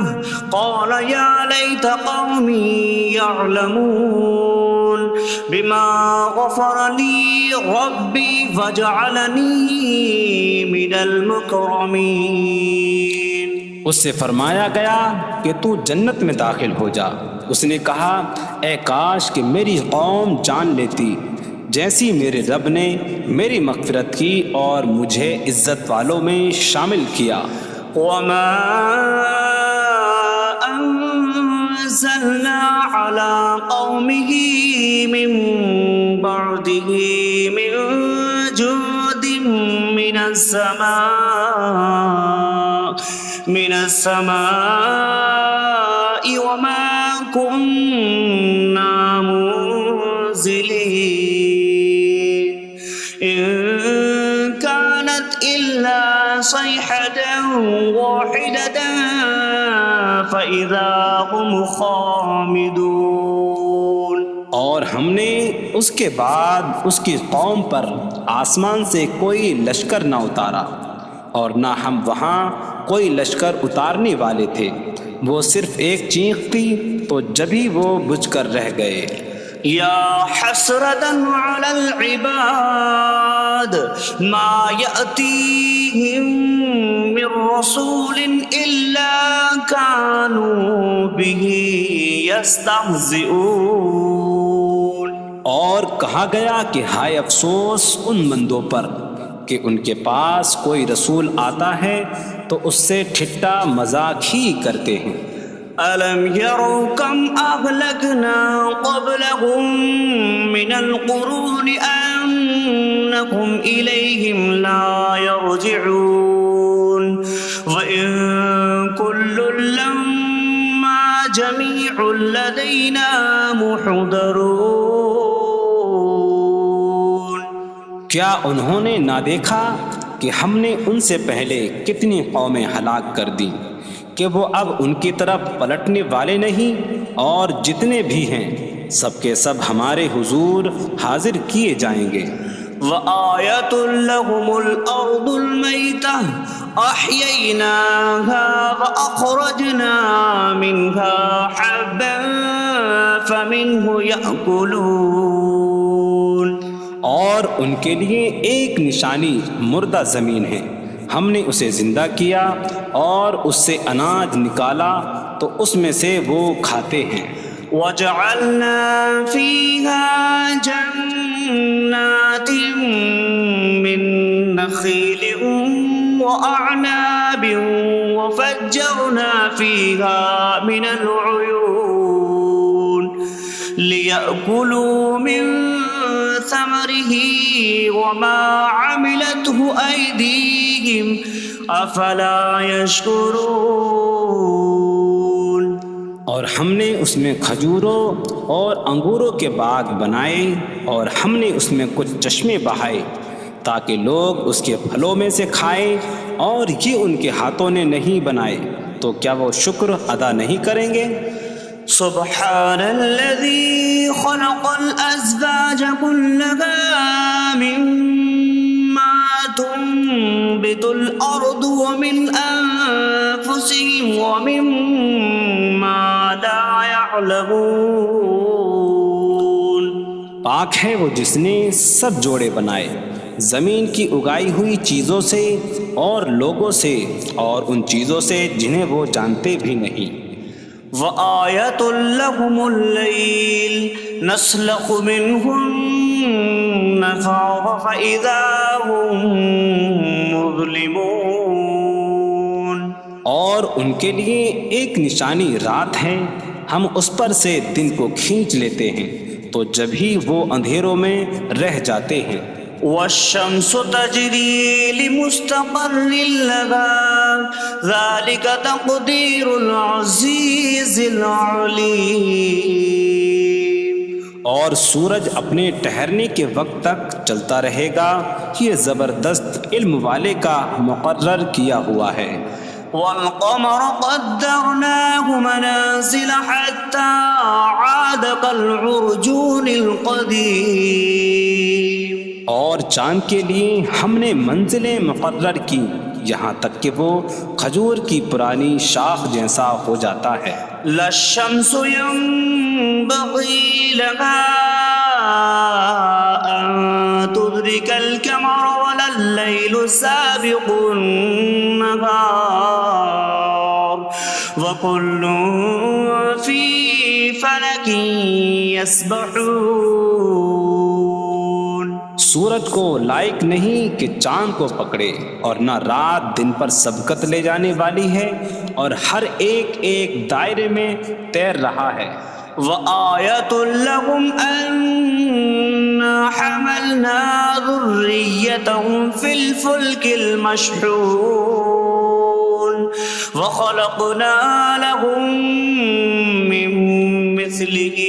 قال يا ليت قومي يعلمون بما غفر لي ربي فجعلني من المكرمين اس سے فرمایا گیا کہ تو جنت میں داخل ہو جا اس نے کہا اے کاش کہ میری قوم جان لیتی جیسی میرے رب نے میری مغفرت کی اور مجھے عزت والوں میں شامل کیا وما انزلنا على قومه من بعده برحمته من جود من السماء وما كنا منزلين إن كانت إلا صيحة واحدة فإذا هم خامدون۔ اور ہم نے اس کے بعد اس کی قوم پر آسمان سے کوئی لشکر نہ اتارا، اور نہ ہم وہاں کوئی لشکر اتارنے والے تھے، وہ صرف ایک چیخ تھی تو جبھی وہ بجھ کر رہ گئے۔ یا حسرتاً علی العباد ما یأتیہم من رسول الا کانوا بہ یستہزئون۔ اور کہا گیا کہ ہائے افسوس ان بندوں پر کہ ان کے پاس کوئی رسول آتا ہے تو اس سے ٹھٹا مذاق ہی کرتے ہیں۔ أَلَمْ يَرَوْا كَمْ أَهْلَكْنَا قَبْلَهُمْ مِنَ الْقُرُونِ أَنَّكُمْ إِلَيْهِمْ لَا يَرْجِعُونَ وَإِن كُلٌّ لَمَّا جَمِيعٌ لَدَيْنَا مُحْضَرُونَ۔ کیا انہوں نے نہ دیکھا کہ ہم نے ان سے پہلے کتنی قومیں ہلاک کر دیں کہ وہ اب ان کی طرف پلٹنے والے نہیں، اور جتنے بھی ہیں سب کے سب ہمارے حضور حاضر کیے جائیں گے۔ وَآیَةٌ لَهُمُ الْأَرْضُ الْمَيْتَةُ أَحْيَيْنَاهَا وَأَخْرَجْنَا مِنْهَا حَبًّا فَمِنْهُ يَأْكُلُونَ۔ اور ان کے لیے ایک نشانی مردہ زمین ہے، ہم نے اسے زندہ کیا اور اس سے اناج نکالا تو اس میں سے وہ کھاتے ہیں۔ وَجَعَلْنَا فِيهَا جَنَّاتٍ مِّن نَخِيلٍ وَأَعْنَابٍ وَفَجَّرْنَا فِيهَا مِنَ الْعُيُونِ لِيَأْكُلُوا مِن ثَمَرِهِ وَمَا عَمِلَتْهُ أَيْدِيهِمْ أَفَلَا يَشْكُرُونَ۔ اور ہم نے اس میں کھجوروں اور انگوروں کے باغ بنائے، اور ہم نے اس میں کچھ چشمے بہائے تاکہ لوگ اس کے پھلوں میں سے کھائیں، اور یہ ان کے ہاتھوں نے نہیں بنائے، تو کیا وہ شکر ادا نہیں کریں گے؟ سبحان الذي خلق الأزواج كلها مما تنبت الأرض ومن أنفسهم ومما لا يعلمون۔ پاک ہے وہ جس نے سب جوڑے بنائے زمین کی اگائی ہوئی چیزوں سے اور لوگوں سے، اور ان چیزوں سے جنہیں وہ جانتے بھی نہیں۔ وَآیَةٌ لَهُمُ اللَّيْلُ نَسْلَخُ مِنْهُ النَّهَارَ فَإِذَا هُمْ مُظْلِمُونَ۔ اور ان کے لیے ایک نشانی رات ہے، ہم اس پر سے دن کو کھینچ لیتے ہیں تو جب ہی وہ اندھیروں میں رہ جاتے ہیں۔ وَالشَّمْسُ تَجْرِي لِمُسْتَقَرٍّ لَهَا ذَلِكَ تَقْدِيرُ الْعَزِيزِ الْعَلِيمِ۔ اور سورج اپنے ٹھہرنے کے وقت تک چلتا رہے گا، یہ زبردست علم والے کا مقرر کیا ہوا ہے۔ وَالْقَمَرَ قَدَّرْنَاهُ مَنَازِلَ حَتَّى عَادَ كَالْعُرْجُونِ الْقَدِيمِ۔ اور چاند کے لیے ہم نے منزلیں مقرر کی یہاں تک کہ وہ کھجور کی پرانی شاخ جیسا ہو جاتا ہے۔ لَا الشَّمْسُ يَنبَغِي لَهَا أَن تُدْرِكَ الْقَمَرَ وَلَا اللَّيْلُ سَابِقُ النَّهَارِ وَكُلٌّ فِي فَلَكٍ يَسْبَحُونَ۔ سورج کو لائق نہیں کہ چاند کو پکڑے، اور نہ رات دن پر سبقت لے جانے والی ہے، اور ہر ایک ایک دائرے میں تیر رہا ہے۔ وآية لهم أنا حملنا ذريتهم في الفلك المشحون وخلقنا لهم من مثله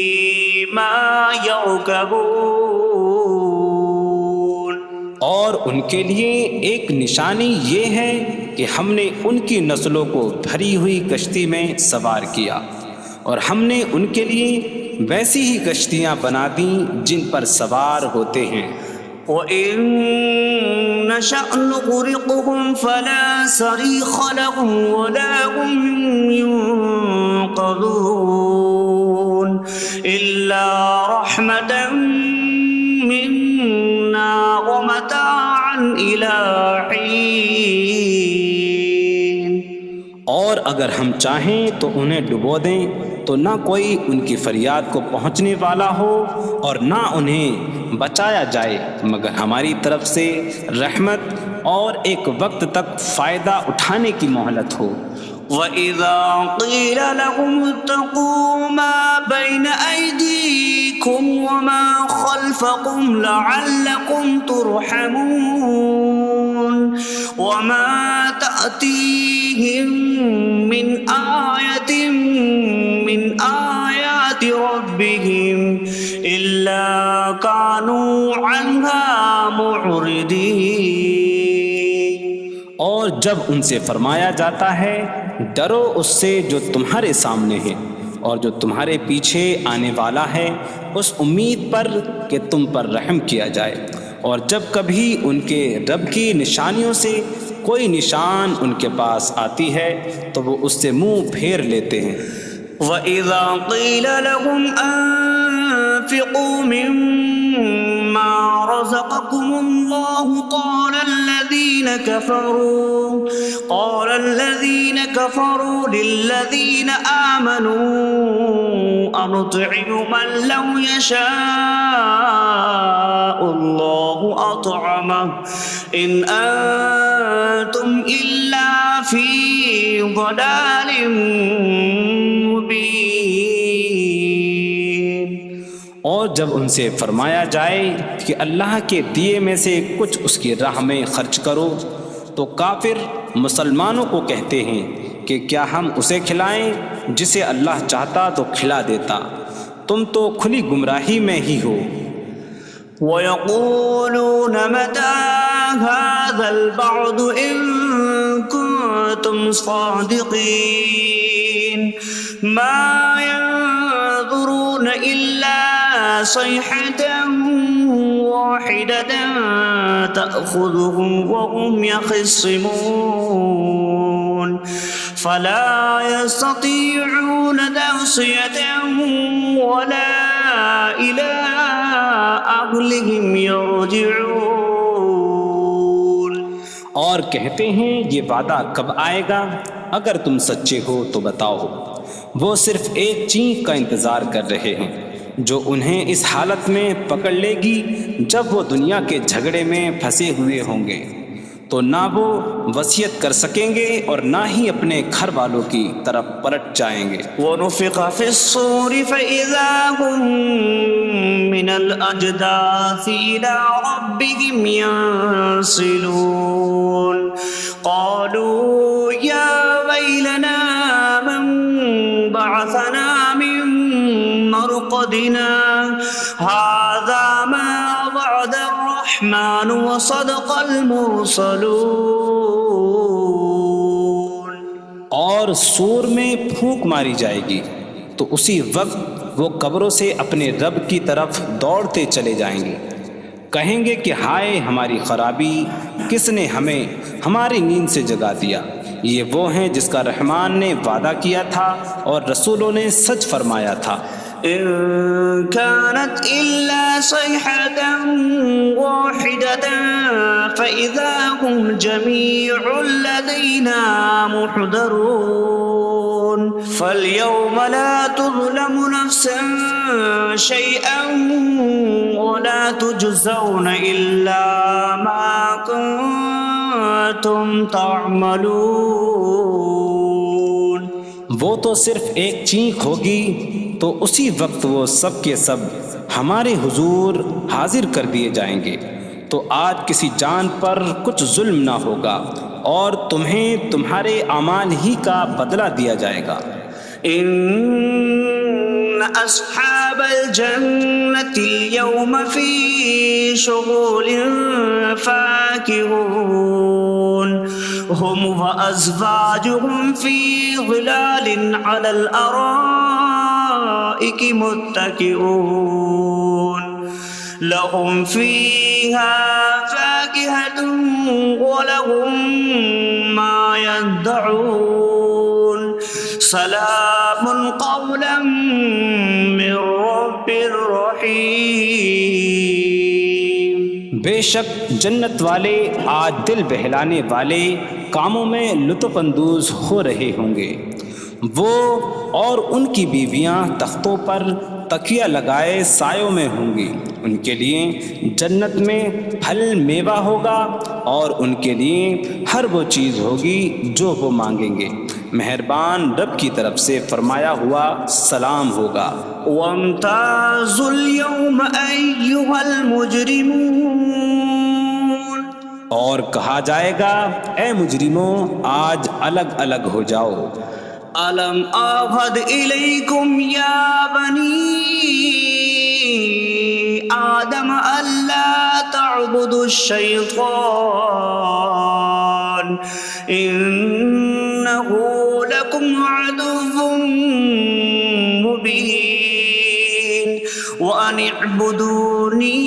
ما يركبون۔ اور ان کے لیے ایک نشانی یہ ہے کہ ہم نے ان کی نسلوں کو بھری ہوئی کشتی میں سوار کیا، اور ہم نے ان کے لیے ویسی ہی کشتیاں بنا دیں جن پر سوار ہوتے ہیں۔ وَإِن نَّشَأْ نُغْرِقْهُمْ فَلَا صَرِيخَ لَهُمْ وَلَا هُمْ يُنقَذُونَ إِلَّا رَحْمَةً مِّنَّا وَمَتَاعًا إِلَىٰ حِينٍ۔ اور اگر ہم چاہیں تو انہیں ڈبو دیں تو نہ کوئی ان کی فریاد کو پہنچنے والا ہو اور نہ انہیں بچایا جائے مگر ہماری طرف سے رحمت اور ایک وقت تک فائدہ اٹھانے کی مہلت ہو۔ وَإِذَا قِيلَ لَهُمُ اتَّقُوا مَا بَيْنَ أَيْدِيكُمْ وَمَا خَلْفَكُمْ لَعَلَّكُمْ تُرْحَمُونَ وَمَا تَأْتِيهِم مِّنْ آيَةٍ مِّنْ آيَاتِ رَبِّهِمْ إِلَّا كَانُوا عَنْهَا مُعْرِضِينَ۔ اور جب ان سے فرمایا جاتا ہے ڈرو اس سے جو تمہارے سامنے ہے اور جو تمہارے پیچھے آنے والا ہے، اس امید پر کہ تم پر رحم کیا جائے، اور جب کبھی ان کے رب کی نشانیوں سے کوئی نشان ان کے پاس آتی ہے تو وہ اس سے منہ پھیر لیتے ہیں۔ وَإِذَا قِيلَ لَهُمْ أَنفِقُوا مِمَّا رَزَقَكُمُ اللَّهُ قَالَ الَّذِينَ كَفَرُوا لِلَّذِينَ آمَنُوا أَنُطْعِمُ مَن لَّوْ يَشَاءُ اللَّهُ أَطْعَمَهُ إِنْ أَنتُمْ إِلَّا فِي ضَلَالٍ مبین۔ اور جب ان سے فرمایا جائے کہ اللہ کے دیے میں سے کچھ اس کی راہ میں خرچ کرو تو کافر مسلمانوں کو کہتے ہیں کہ کیا ہم اسے کھلائیں جسے اللہ چاہتا تو کھلا دیتا، تم تو کھلی گمراہی میں ہی ہو۔ وَيَقُولُونَ مَتَىٰ هَٰذَا الْوَعْدُ إِن كُنتُمْ صَادِقِينَ مَا يَنظُرُونَ إِلَّا صَيْحَةً وَاحِدَةً تَأْخُذُهُمْ وَهُمْ يَخِصِّمُونَ فَلَا يَسْتَطِيعُونَ تَوْصِيَةً وَلَا إِلَىٰ أَهْلِهِمْ يَرْجِعُونَ۔ اور کہتے ہیں یہ وعدہ کب آئے گا؟ اگر تم سچے ہو تو بتاؤ۔ وہ صرف ایک چینخ کا انتظار کر رہے ہیں جو انہیں اس حالت میں پکڑ لے گی جب وہ دنیا کے جھگڑے میں پھنسے ہوئے ہوں گے، تو نہ وہ وصیت کر سکیں گے اور نہ ہی اپنے گھر والوں کی طرف پلٹ جائیں گے۔ وَنُفِخَ فِي الصُّورِ فَإِذَا هُم مِّنَ الْأَجْدَاثِ إِلَىٰ رَبِّهِمْ يَنسِلُونَ قَالُوا يَا وَيْلَنَا مَن بَعَثَنَا مِن مَّرْقَدِنَا هَٰذَا مَا وَعَدَ الرَّحْمَٰنُ وَصَدَقَ الْمُرْسَلُونَ۔ اور سور میں پھونک ماری جائے گی تو اسی وقت وہ قبروں سے اپنے رب کی طرف دوڑتے چلے جائیں گے، کہیں گے کہ ہائے ہماری خرابی، کس نے ہمیں ہماری نیند سے جگا دیا۔ یہ وہ ہیں جس کا رحمان نے وعدہ کیا تھا اور رسولوں نے سچ فرمایا تھا۔ إن كانت إلا صيحة واحدة فإذا هم جميع لدينا محضرون فاليوم لا تظلم نفس شيئا ولا تجزون إلا ما كنتم تعملون۔ وہ تو صرف ایک چینخ ہوگی تو اسی وقت وہ سب کے سب ہمارے حضور حاضر کر دیے جائیں گے۔ تو آج کسی جان پر کچھ ظلم نہ ہوگا اور تمہیں تمہارے اعمال ہی کا بدلہ دیا جائے گا۔ إن أصحاب الجنة اليوم في شغل فاكهون هم وأزواجهم في ظلال على الأرائك متكئون لهم فيها فاكهة ولهم ما يدعون سلام قولا من رب رحیم۔ بے شک جنت والے آج دل بہلانے والے کاموں میں لطف اندوز ہو رہے ہوں گے۔ وہ اور ان کی بیویاں تختوں پر تکیہ لگائے سایوں میں ہوں گی۔ ان کے لیے جنت میں پھل میوہ ہوگا اور ان کے لیے ہر وہ چیز ہوگی جو وہ مانگیں گے۔ مہربان رب کی طرف سے فرمایا ہوا سلام ہوگا۔ وامتازوا اليوم أيها المجرمون، اور کہا جائے گا اے مجرموں آج الگ الگ ہو جاؤ۔ ألم أعهد إليكم يا بني آدم ألا تعبدوا الشيطان إنه لكم عدو مبين وأن اعبدوني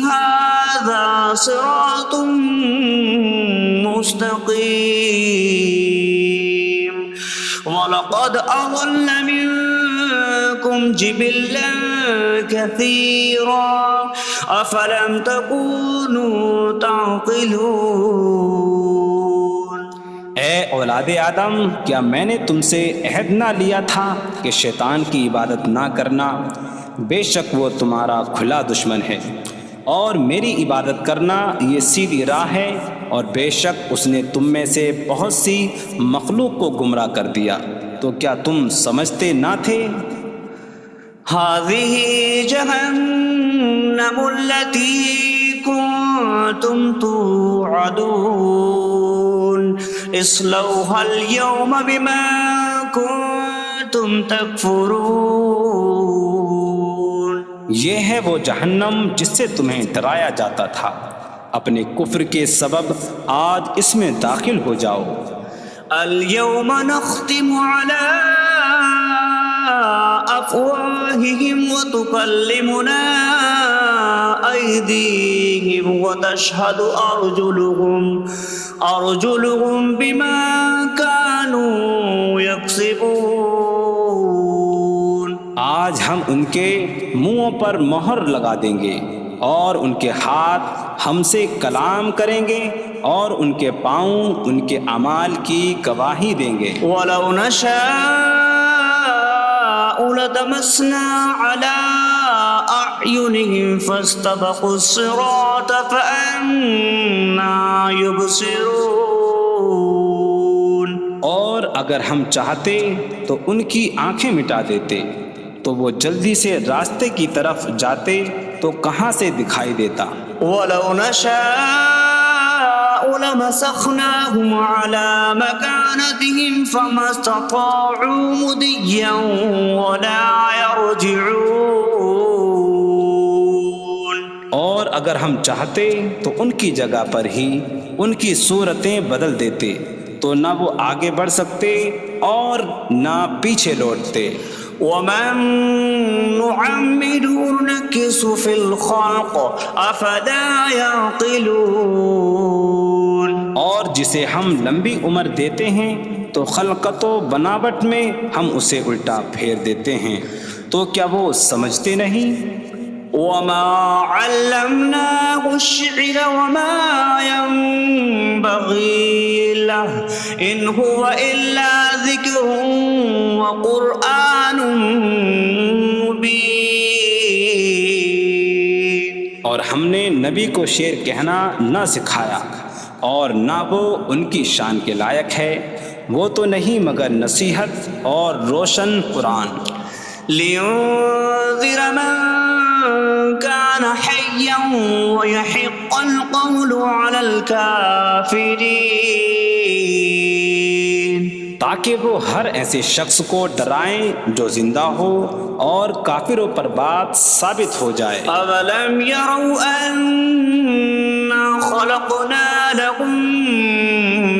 هذا صراط مستقيم وَلَقَدْ أَضَلَّ مِنكُمْ جِبِلًّا كَثِيرًا أَفَلَمْ تَكُونُوا تَعْقِلُونَ۔ اے اولاد آدم، کیا میں نے تم سے عہد نہ لیا تھا کہ شیطان کی عبادت نہ کرنا؟ بے شک وہ تمہارا کھلا دشمن ہے، اور میری عبادت کرنا یہ سیدھی راہ ہے، اور بے شک اس نے تم میں سے بہت سی مخلوق کو گمراہ کر دیا، تو کیا تم سمجھتے نہ تھے؟ هذه جهنم التي كنتم توعدون اصلوها اليوم بما كنتم تكفرون۔ یہ ہے وہ جہنم جس سے تمہیں ڈرایا جاتا تھا، اپنے کفر کے سبب آج اس میں داخل ہو جاؤ۔ اليوم نختم على أفواههم وتكلمنا أيديهم وتشهد أرجلهم بما كانوا يكسبون۔ آج ہم ان کے منہوں پر مہر لگا دیں گے، اور ان کے ہاتھ ہم سے کلام کریں گے، اور ان کے پاؤں ان کے اعمال کی گواہی دیں گے۔ وَلَوْ نَشَاءُ لَطَمَسْنَا عَلَىٰ أَعْيُنِهِمْ فَاسْتَبَقُوا الصِّرَاطَ فَأَنَّىٰ يُبْصِرُونَ۔ اور اگر ہم چاہتے تو ان کی آنکھیں مٹا دیتے، تو وہ جلدی سے راستے کی طرف جاتے تو کہاں سے دکھائی دیتا۔ وَلَوْ نَشَاءُ لَمَسَخْنَاهُمْ عَلَىٰ مَكَانَتِهِمْ فَمَا اسْتَطَاعُوا مُضِيًّا وَلَا يَرْجِعُونَ۔ اور اگر ہم چاہتے تو ان کی جگہ پر ہی ان کی صورتیں بدل دیتے، تو نہ وہ آگے بڑھ سکتے اور نہ پیچھے لوٹتے۔ وَمَن نُّعَمِّرْهُ نُنَكِّسْهُ فِي الْخَلْقِ أَفَلَا يَعْقِلُونَ۔ اور جسے ہم لمبی عمر دیتے ہیں تو خلقت و بناوٹ میں ہم اسے الٹا پھیر دیتے ہیں، تو کیا وہ سمجھتے نہیں؟ وَمَا عَلَّمْنَاهُ الشِّعْرَ وَمَا يَنبَغِي لَهُ إِنْ هُوَ إِلَّا ذِكْرٌ وَقُرْآنٌ مُّبِينٌ۔ اور ہم نے نبی کو شعر کہنا نہ سکھایا، اور نہ وہ ان کی شان کے لائق ہے، وہ تو نہیں مگر نصیحت اور روشن قرآن۔ لينذر من كان حيا ويحق القول على الكافرين، تاکہ وہ ہر ایسے شخص کو ڈرائیں جو زندہ ہو اور کافروں پر بات ثابت ہو جائے۔ أولم يروا أنا خلقنا لهم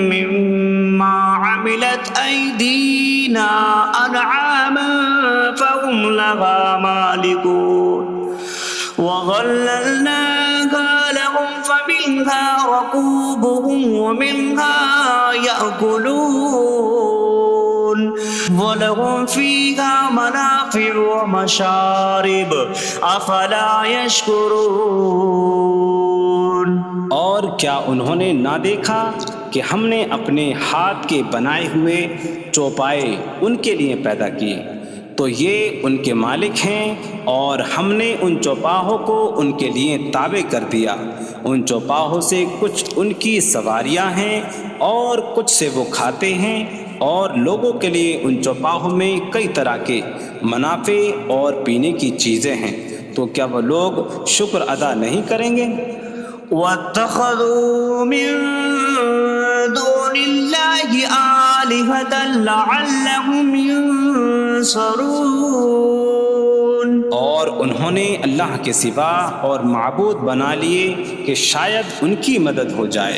مما عملت أيدينا أنعاما فهم لها مالكون وظللناها لهم فمنها ركوبهم ومنها يأكلون وَلَهُمْ فِيهَا مَنَافِعُ وَمَشَارِبُ أَفَلَا يَشْكُرُونَ۔ اور کیا انہوں نے نہ دیکھا کہ ہم نے اپنے ہاتھ کے بنائے ہوئے چوپائے ان کے لیے پیدا کیے، تو یہ ان کے مالک ہیں، اور ہم نے ان چوپاہوں کو ان کے لیے تابع کر دیا۔ ان چوپاہوں سے کچھ ان کی سواریاں ہیں اور کچھ سے وہ کھاتے ہیں، اور لوگوں کے لیے ان چوپاہوں میں کئی طرح کے منافع اور پینے کی چیزیں ہیں، تو کیا وہ لوگ شکر ادا نہیں کریں گے؟ وَاتَّخَذُوا مِن دُونِ اللَّهِ آلِهَةً لَعَلَّهُمْ يُنصَرُونَ، اور انہوں نے اللہ کے سوا اور معبود بنا لیے کہ شاید ان کی مدد ہو جائے۔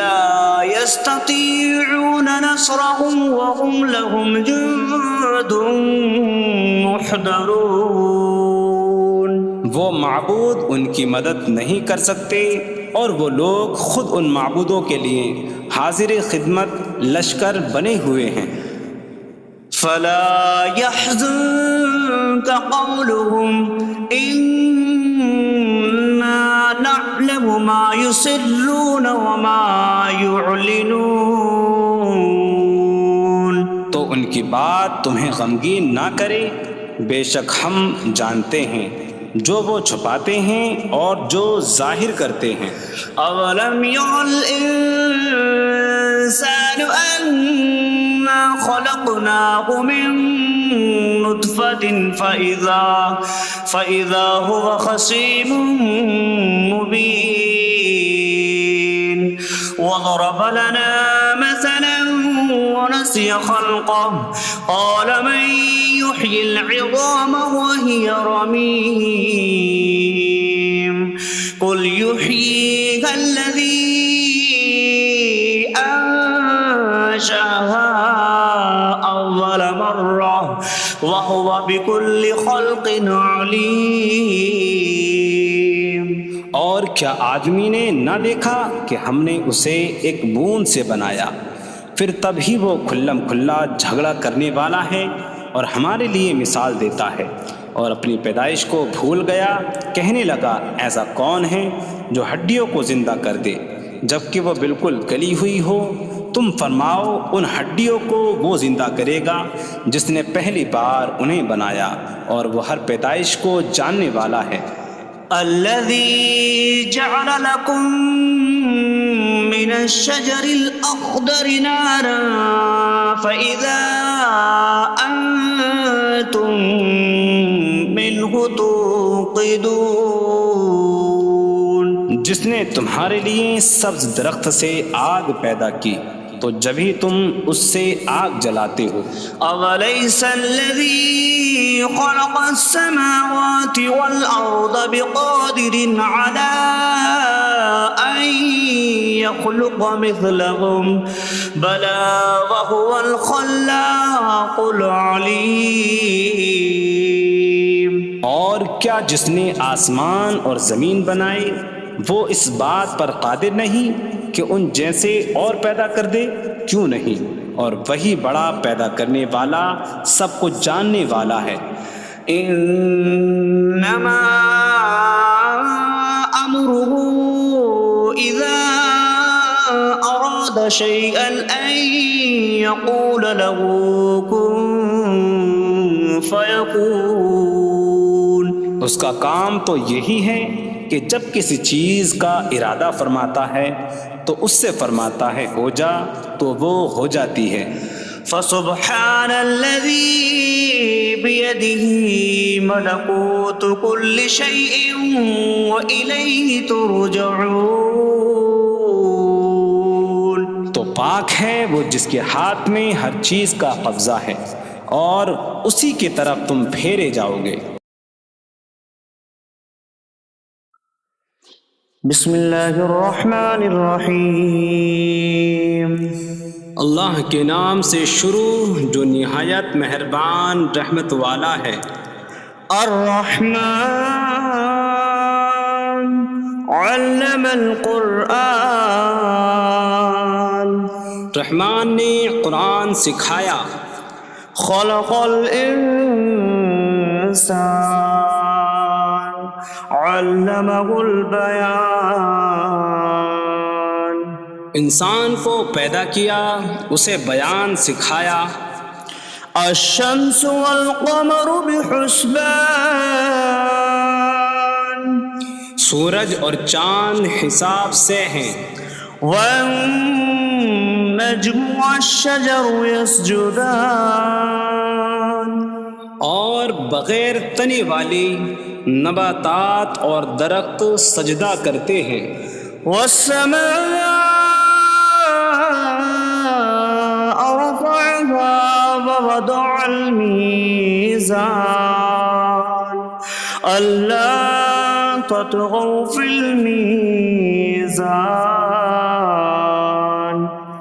لا يستطيعون نصرهم وهم لهم جند محضرون، وہ معبود ان کی مدد نہیں کر سکتے، اور وہ لوگ خود ان معبودوں کے لیے حاضر خدمت لشکر بنے ہوئے ہیں۔ فلا يحزنك قولهم إنا نعلم ما يسرون وما يعلنون، تو ان کی بات تمہیں غمگین نہ کرے، بے شک ہم جانتے ہیں جو وہ چھپاتے ہیں اور جو ظاہر کرتے ہیں۔ أولم ير الإنسان أنا خلقناه من نطفة فإذا هو خصيم مبين وضرب لنا مثلا ونسي خلقه قال من يحيي العظام وهي رميم قل يحييها الذي أنشأها أول مرة وهو بكل خلق عليم۔ اور کیا آدمی نے نہ دیکھا کہ ہم نے اسے ایک بوند سے بنایا، پھر تب ہی وہ کھلم کھلا جھگڑا کرنے والا ہے اور ہمارے لیے مثال دیتا ہے، اور اپنی پیدائش کو بھول گیا، کہنے لگا ایسا کون ہے جو ہڈیوں کو زندہ کر دے جبکہ وہ بالکل گلی ہوئی ہو؟ تم فرماؤ ان ہڈیوں کو وہ زندہ کرے گا جس نے پہلی بار انہیں بنایا، اور وہ ہر پیدائش کو جاننے والا ہے۔ الذي جعل لكم من الشجر الأخضر نارا فإذا أنتم منه توقدون، جس نے تمہارے لیے سبز درخت سے آگ پیدا کی تو جبھی تم اس سے آگ جلاتے ہو۔ أَوَلَيْسَ الَّذِي خَلَقَ السَّمَاوَاتِ وَالْأَرْضَ بِقَادِرٍ عَلَىٰ أَن يَخْلُقَ مِثْلَهُمْ بَلَىٰ وَهُوَ الْخَلَّاقُ الْعَلِيمُ۔ اور کیا جس نے آسمان اور زمین بنائے وہ اس بات پر قادر نہیں کہ ان جیسے اور پیدا کر دے؟ کیوں نہیں، اور وہی بڑا پیدا کرنے والا، سب کچھ جاننے والا ہے۔ انما امره اذا اراد شيئا ان يقول له كن فيكون، اس کا کام تو یہی ہے کہ جب کسی چیز کا ارادہ فرماتا ہے تو اس سے فرماتا ہے ہو جا، تو وہ ہو جاتی ہے۔ فسبحان الذي بيده ملكوت كل شيء وإليه ترجعون. تو پاک ہے وہ جس کے ہاتھ میں ہر چیز کا قبضہ ہے اور اسی کی طرف تم پھیرے جاؤ گے. بسم اللہ الرحمن الرحیم. اللہ کے نام سے شروع جو نہایت مہربان رحمت والا ہے. الرحمن علم القرآن. رحمان نے قرآن سکھایا. خلق الانسان علمہ البیان. انسان کو پیدا کیا اسے بیان سکھایا. الشمس والقمر بحسبان. سورج اور چاند حساب سے ہیں. والنجم والشجر يسجدان. اور بغیر تنے والی نباتات اور درخت سجدہ کرتے ہیں. والسماء رفعها ووضع الميزان ألا تطغوا في الميزان.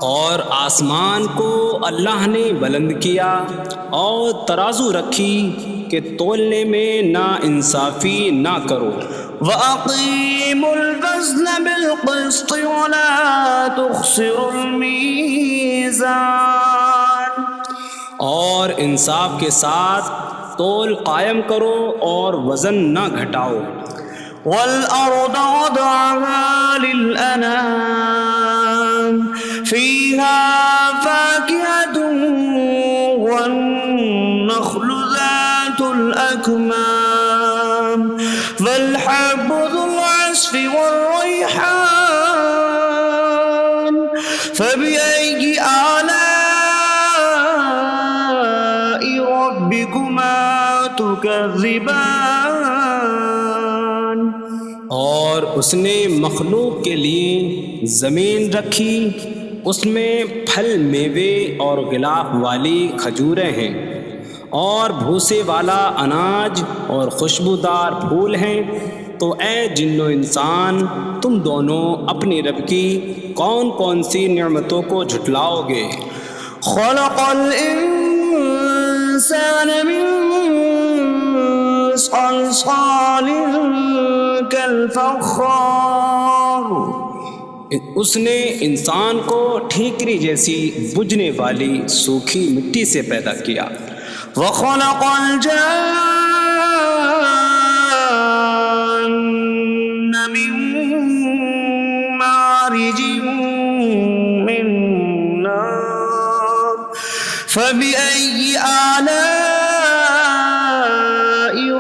اور آسمان کو اللہ نے بلند کیا اور ترازو رکھی کہ تولنے میں نا انصافی نہ کرو. وَأَقِيمُوا الْوَزْنَ بِالْقِسْطِ وَلَا تُخْسِرُوا الْمِيزَانَ. اور انصاف کے ساتھ تول قائم کرو اور وزن نہ گھٹاؤ. وَالْأَرْضَ وَضَعَهَا لِلْأَنَامِ فِيهَا فَاكِهَةٌ وَالنَّخْلُ ذَاتُ الْأَكْمَامِ وَالْحَبُّ ذُو الْعَصْفِ وَالرَّيْحَانُ فَبِأَيِّ آلَاءِ رَبِّكُمَا تُكَذِّبَانِ. اور اس نے مخلوق کے لیے زمین رکھی، اس میں پھل میوے اور غلاف والی کھجوریں ہیں اور بھوسے والا اناج اور خوشبودار پھول ہیں. تو اے جن و انسان تم دونوں اپنی رب کی کون کون سی نعمتوں کو جھٹلاؤ گے. خلق الانسان من صلصال کالفخار. اس نے انسان کو ٹھیکری جیسی بجھنے والی سوکھی مٹی سے پیدا کیا. وخلق الجان من مارج من نار فبأي آلاء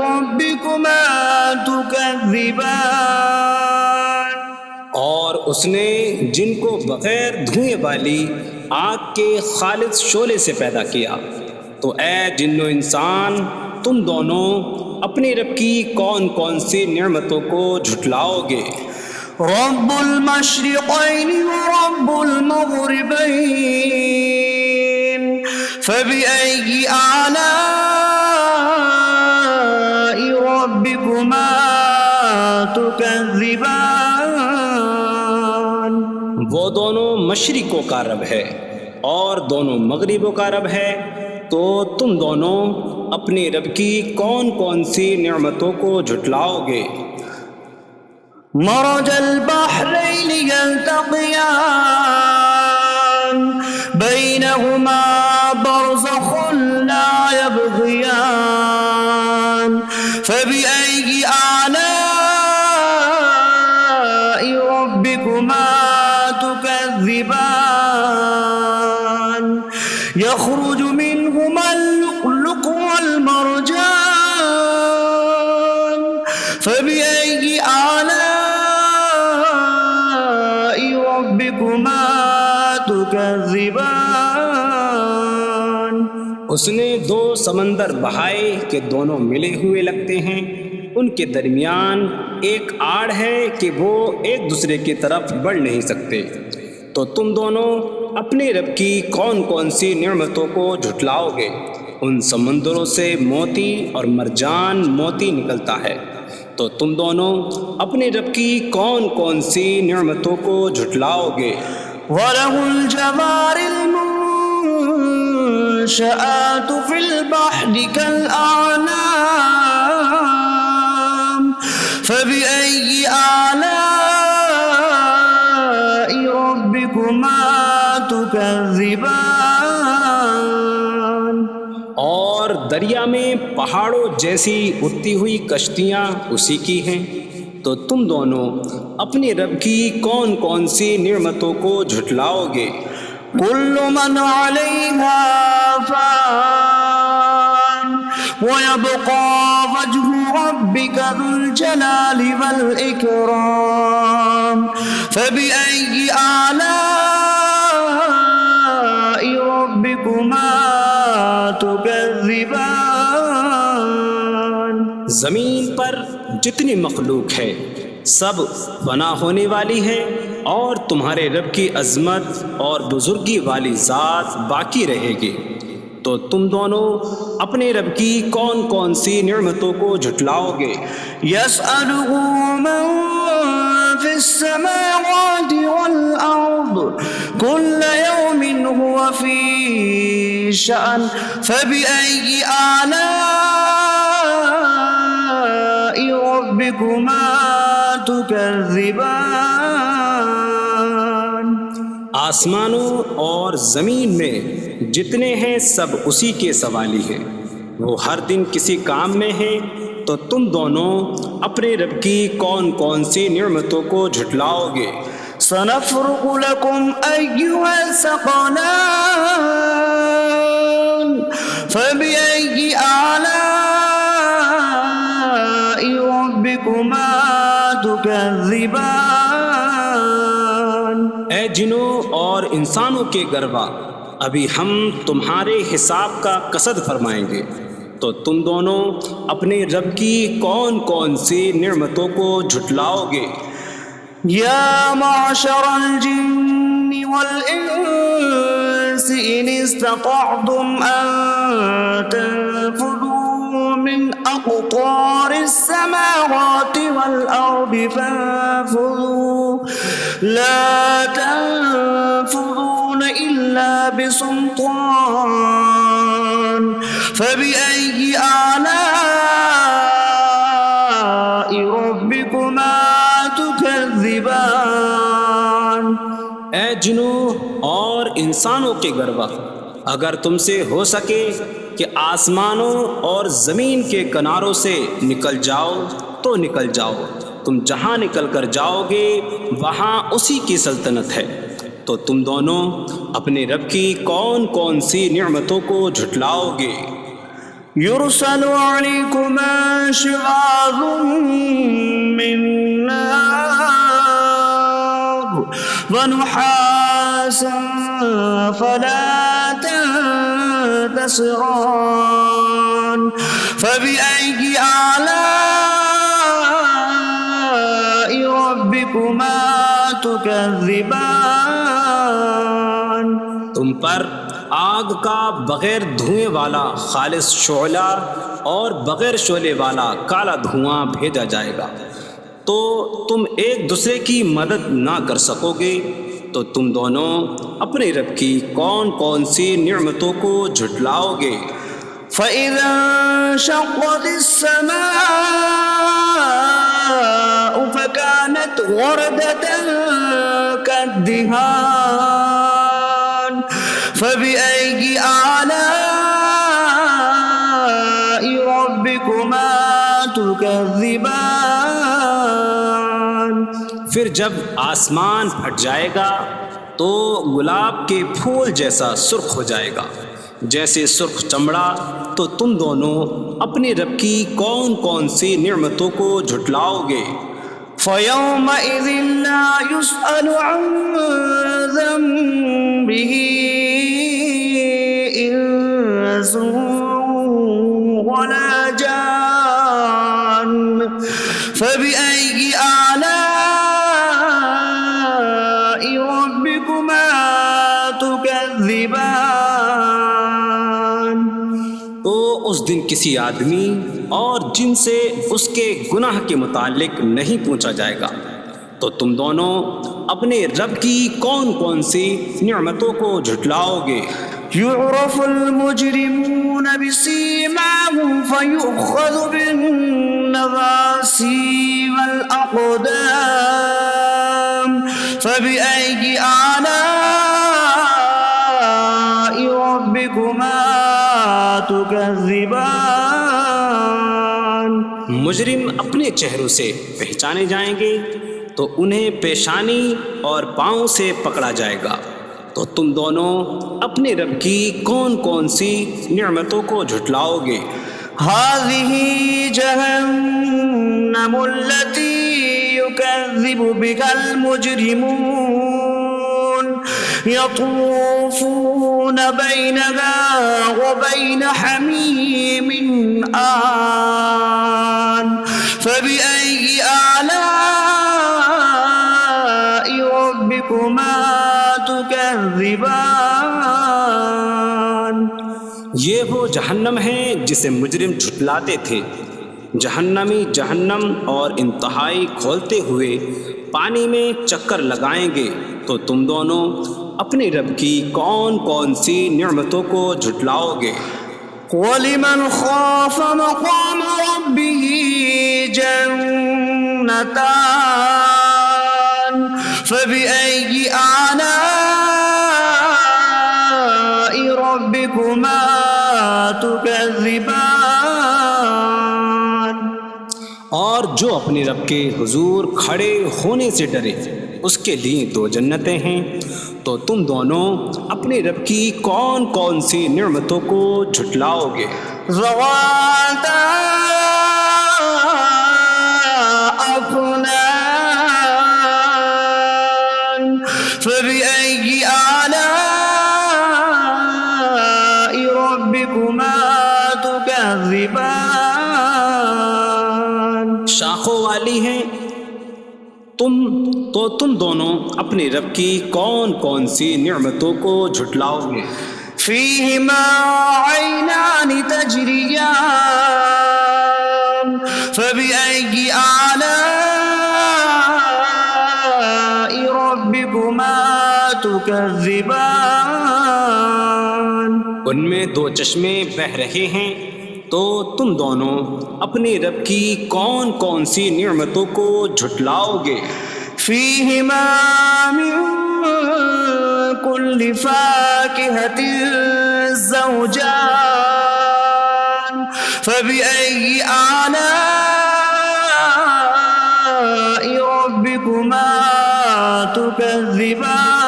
ربكما تكذبان. اور اس نے جن کو بغیر دھوئیں والی آگ کے خالص شعلے سے پیدا کیا. تو اے جن و انسان تم دونوں اپنی رب کی کون کون سی نعمتوں کو جھٹلاؤ گے. رب المشرقین ورب المغربین فبأي آلاء ربكما تكذبان. وہ دونوں مشرقوں کا رب ہے اور دونوں مغربوں کا رب ہے. تو تم دونوں اپنی رب کی کون کون سی نعمتوں کو جھٹلاؤ گے. مرج البحرین یلتقیان بینہما برزخ لا یبغیان فبأي آلاء ربكما تكذبان. يخرج منهما اللؤلؤ والمرجان فبأي آلاء ربكما تكذبان. اس نے دو سمندر بہائے کہ دونوں ملے ہوئے لگتے ہیں، ان کے درمیان ایک آڑ ہے کہ وہ ایک دوسرے کی طرف بڑھ نہیں سکتے، تو تم دونوں اپنے رب کی کون کون سی نعمتوں کو جھٹلاؤ گے؟ ان سمندروں سے موتی اور مرجان موتی نکلتا ہے، تو تم دونوں اپنے رب کی کون کون سی نعمتوں کو جھٹلاؤ گے؟ وَلَهُ الْجَوَارِ الْمُنشَآتُ فِي الْبَحْرِ كَالْأَعْلَامِ فَبِأَيِّ آلَاءِ رَبِّكُمَا تُكَذِّبَانِ؟ اور دریا میں پہاڑوں جیسی اڑتی ہوئی کشتیاں اسی کی ہیں، تو تم دونوں اپنے رب کی کون کون سی نعمتوں کو جھٹلاؤ گے؟ كُلُّ مَنْ عَلَيْهَا فَانٍ وَيَبْقَى وَجْهُ رَبِّكَ ذُو الْجَلَالِ وَالْإِكْرَامِ فَبِأَيِّ آلَاءِ رَبِّكُمَا تُكَذِّبَانِ؟ زمین پر جتنی مخلوق ہے سب فنا ہونے والی ہے، اور تمہارے رب کی عظمت اور بزرگی والی ذات باقی رہے گی، تو تم دونوں اپنے رب کی کون کون سی نعمتوں کو جھٹلاؤ گے؟ يَسْأَلُهُ مَن فِي السَّمَاوَاتِ وَالْأَرْضِ كُلَّ يَوْمٍ هُوَ فِي شَأْنٍ فَبِأَيِّ آلَاءِ رَبِّكُمَا تُكَذِّبَانِ؟ آسمانوں اور زمین میں جتنے ہیں سب اسی کے سوالی ہیں، وہ ہر دن کسی کام میں ہیں، تو تم دونوں اپنے رب کی کون کون سی نعمتوں کو جھٹلاؤ گے؟ سَنَفْرُغُ لَكُمْ أَيُّهَ الثَّقَلَانِ فَبِأَيِّ آلَاءِ رَبِّكُمَا تُكَذِّبَانِ؟ اے جنوں اور انسانوں کے گروہ، ابھی ہم تمہارے حساب کا قصد فرمائیں گے، تو تم دونوں اپنے رب کی کون کون سی نعمتوں کو جھٹلاؤ گے؟ يَا مَعْشَرَ الْجِنِّ وَالْإِنسِ إِنِ اسْتَطَعْتُمْ أَن تَنفُذُوا مِنْ أَقْطَارِ السَّمَاوَاتِ وَالْأَرْضِ فَانفُذُوا لَا تَنفُذُونَ إِلَّا بِسُلْطَانٍ فَبِأَيِّ آلَاءِ رَبِّكُمَا تُكَذِّبَانِ؟ اے جنوں اور انسانوں کے گروہ، اگر تم سے ہو سکے کہ آسمانوں اور زمین کے کناروں سے نکل جاؤ تو نکل جاؤ، تم جہاں نکل کر جاؤ گے وہاں اسی کی سلطنت ہے، تو تم دونوں اپنے رب کی کون کون سی نعمتوں کو جھٹلاؤ گے؟ يُرْسَلُ عَلَيْكُمَا شِوَاظٌ مِّن نَّارٍ وَنُحَاسٌ فَلَا تَنتَصِرَانِ فَبِأَيِّ آلَاءِ رَبِّكُمَا تُكَذِّبَانِ؟ تم پر آگ کا بغیر دھوئیں والا خالص شعلہ اور بغیر شعلے والا کالا دھواں بھیجا جائے گا، تو تم ایک دوسرے کی مدد نہ کر سکو گے، تو تم دونوں اپنے رب کی کون کون سی نعمتوں کو جھٹلاؤ گے؟ فَإِذَا انشَقَّتِ السَّمَاءُ فَكَانَتْ وَرْدَةً كَالدِّهَانِ فَبِأَيِّ آلَاءِ رَبِّكُمَا تُكَذِّبَانِ؟ پھر جب آسمان پھٹ جائے گا تو گلاب کے پھول جیسا سرخ ہو جائے گا جیسے سرخ چمڑا، تو تم دونوں اپنے رب کی کون کون سی نعمتوں کو جھٹلاؤ گے؟ فَيَوْمَئِذٍ لَا يُسْأَلُ عَن ذَنبِهِ إِنسٌ تكذبان تو اس دن کسی آدمی اور جن سے اس کے گناہ کے متعلق نہیں پوچھا جائے گا، تو تم دونوں اپنے رب کی کون کون سی نعمتوں کو جھٹلاؤ گے؟ يعرف المجرمون بسيماهم فيؤخذ بالنواصي والأقدام فبأي آلاء ربكما تكذبان مجرم اپنے چہروں سے پہچانے جائیں گے تو انہیں پیشانی اور پاؤں سے پکڑا جائے گا، تو تم دونوں اپنے رب کی کون کون سی نعمتوں کو جھٹلاؤ گے؟ هذه جهنم التي يكذب بها المجرمون يطوفون بينها وبين حميم آن فبأي آلاء ربكما تكذبان یہ وہ جہنم ہے جسے مجرم جھٹلاتے تھے۔ جہنمی جہنم اور انتہائی کھولتے ہوئے پانی میں چکر لگائیں گے، تو تم دونوں اپنے رب کی کون کون سی نعمتوں کو جھٹلاؤ گے؟ وَلِمَنْ خَافَ مَقَامَ رَبِّهِ جَنَّتَانِ فَبِأَيِّ آلَاءِ رَبِّكُمَا تُكَذِّبَانِ اور جو اپنے رب کے حضور کھڑے ہونے سے ڈرے اس کے لیے دو جنتیں ہیں، تو تم دونوں اپنے رب کی کون کون سی نعمتوں کو جھٹلاؤ گے؟ ذواتا أفنان فبأي آلاء ربكما تكذبان شاخوں والی ہیں تم دونوں اپنے رب کی کون کون سی نعمتوں کو جھٹلاؤ گے؟ فيهما عينان تجريان فبأي آلاء ربكما تكذبان ان میں دو چشمے بہہ رہے ہیں، تو تم دونوں اپنے رب کی کون کون سی نعمتوں کو جھٹلاؤ گے؟ فيهما من كل فاكهة زوجان فبأي آلاء ربكما تكذبان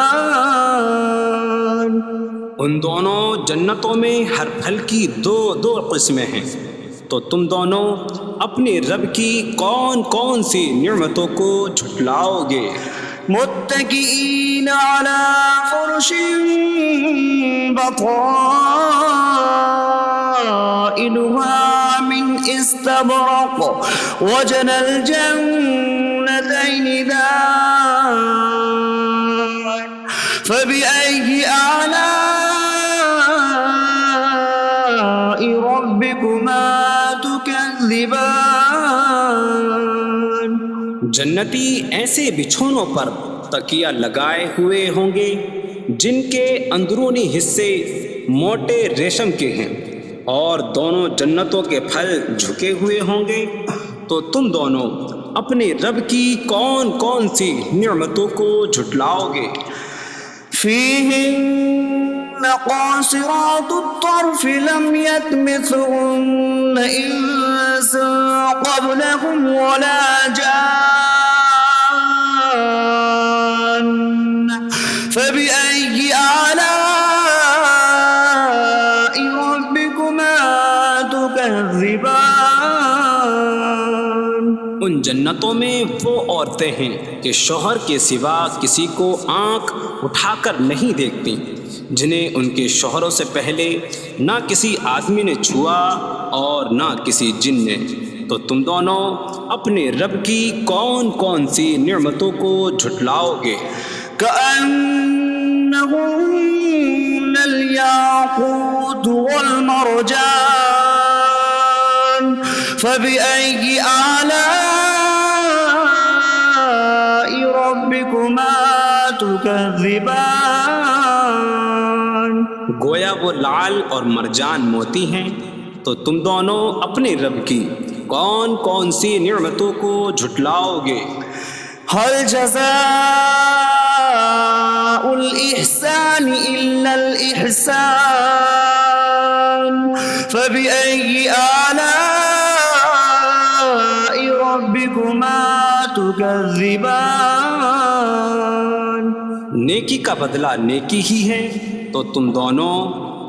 ان دونوں جنتوں میں ہر پھل کی دو قسمیں ہیں، تو تم دونوں اپنے رب کی کون کون سی نعمتوں کو جھٹلاؤ گے؟ متكئين على فرش بطائنها من استبرق وجنى الجنتين دان فبأي آلاء ربكما تكذبان جنتی ایسے بچھونوں پر تکیہ لگائے ہوئے ہوں گے جن کے اندرونی حصے موٹے ریشم کے ہیں، اور دونوں جنتوں کے پھل جھکے ہوئے ہوں گے، تو تم دونوں اپنے رب کی کون کون سی نعمتوں کو جھٹلاؤ گے؟ فيهن قاصرات الطرف لم يطمثهن إنس قبلهم ولا جان فبأي آلاء ربكما تكذبان ان جنتوں میں وہ عورتیں ہیں کہ شوہر کے سوا کسی کو آنکھ اٹھا کر نہیں دیکھتی، جنہیں ان کے شوہروں سے پہلے نہ کسی آدمی نے چھوا اور نہ کسی جن نے، تو تم دونوں اپنے رب کی کون کون سی نعمتوں کو جھٹلاؤ گے؟ كأنهن اللؤلؤة والمرجان فبأي آلاء ربكما تكذبان. گویا وہ لعل اور مرجان موتی ہیں، تو تم دونوں اپنے رب کی کون کون سی نعمتوں کو جھٹلاؤ گے؟ هل جزاء الإحسان إلا الإحسان فبأي آلاء ربكما تكذبان. نیکی کا بدلہ نیکی ہی ہے، تو تم دونوں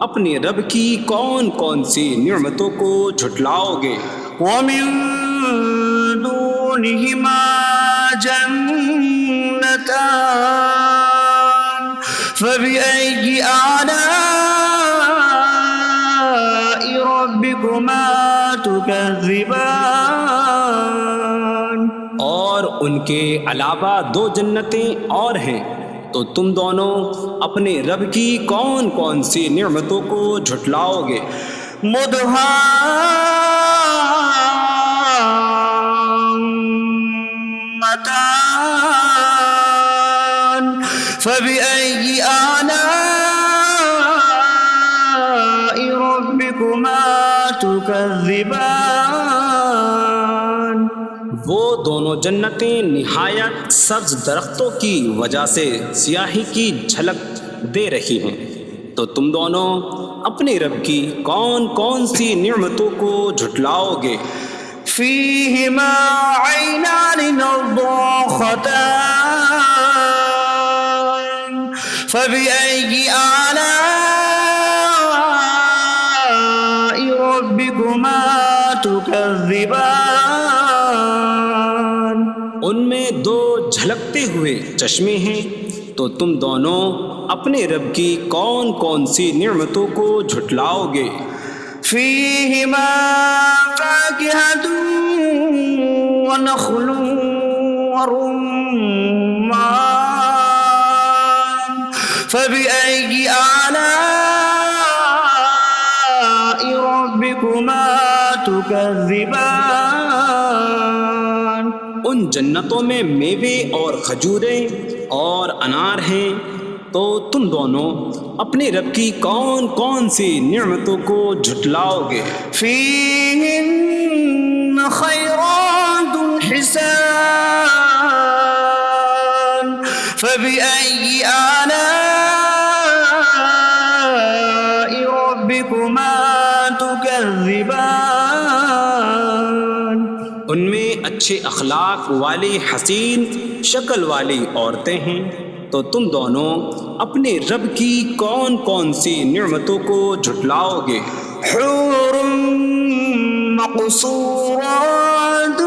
اپنے رب کی کون کون سی نعمتوں کو جھٹلاؤ گے؟ ومن دونهما جنتان فبأي آلاء ربكما تكذبان. اور ان کے علاوہ دو جنتیں اور ہیں، تو تم دونوں اپنے رب کی کون کون سی نعمتوں کو جھٹلاؤ گے؟ مدهامتان فبأي آلاء ربكما تكذبان. وہ دونوں جنتیں نہایت سبز درختوں کی وجہ سے سیاہی کی جھلک دے رہی ہیں، تو تم دونوں اپنے رب کی کون کون سی نعمتوں کو جھٹلاؤ گے؟ فيهما عينان نضاختان فبأي آلاء ربكما تكذبان. ان میں دو جھلکتے ہوئے چشمے ہیں، تو تم دونوں اپنے رب کی کون کون سی نعمتوں کو جھٹلاؤ گے؟ فيهما فاكهة ونخل ورمان فبأي آلاء ربكما تكذبان. ان جنتوں میں میوے اور کھجوریں اور انار ہیں، تو تم دونوں اپنے رب کی کون کون سی نعمتوں کو جھٹلاؤ گے؟ فيهن خيرات حسان فبأي آلاء ربكما تكذبان. ان میں اچھے اخلاق والی حسین شکل والی عورتیں ہیں، تو تم دونوں اپنے رب کی کون کون سی نعمتوں کو جھٹلاؤ گے؟ حور مقصورات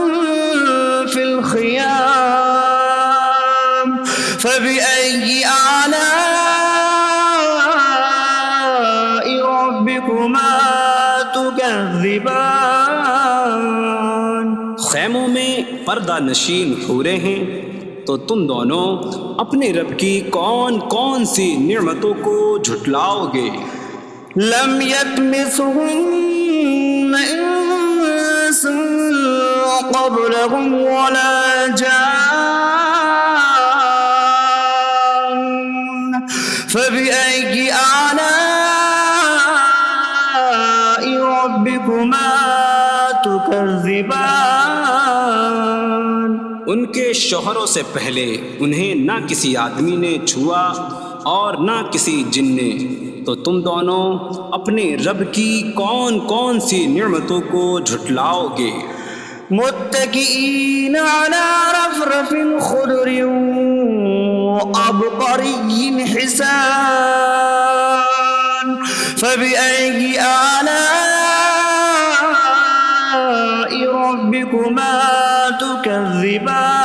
في الخيام فبأي آلاء ربكما تكذبان. خیموں میں پردہ نشین حوریں ہیں، تو تم دونوں اپنے رب کی کون کون سی نعمتوں کو جھٹلاؤ گے؟ لم يطمثهن انس قبلهم ولا جان فبأي آلاء ربكما تكذبان. ان کے شوہروں سے پہلے انہیں نہ کسی آدمی نے چھوا اور نہ کسی جن نے، تو تم دونوں اپنے رب کی کون کون سی نعمتوں کو جھٹلاؤ گے؟ متكئين على رفرف خضر وعبقري حسان فبأي آلاء ربكما تكذبان.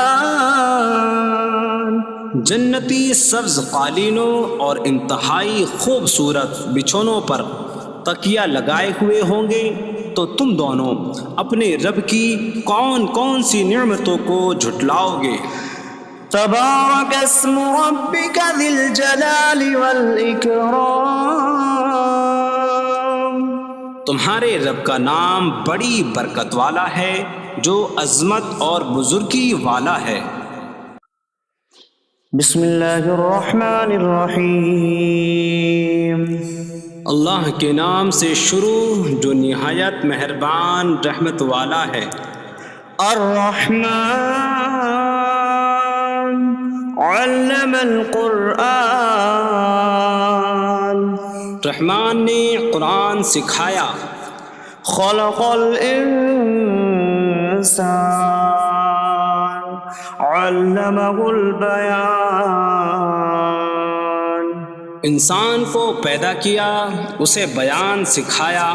جنتی سبز قالینوں اور انتہائی خوبصورت بچھونوں پر تکیہ لگائے ہوئے ہوں گے، تو تم دونوں اپنے رب کی کون کون سی نعمتوں کو جھٹلاؤ گے؟ تبارك اسم ربك ذي الجلال والإكرام تمہارے رب کا نام بڑی برکت والا ہے جو عظمت اور بزرگی والا ہے۔ بسم اللہ الرحمن الرحیم۔ اللہ کے نام سے شروع جو نہایت مہربان رحمت والا ہے۔ الرحمن علم القرآن، رحمان نے قرآن سکھایا۔ خلق الانسان علمہ البیان، انسان کو پیدا کیا، اسے بیان سکھایا۔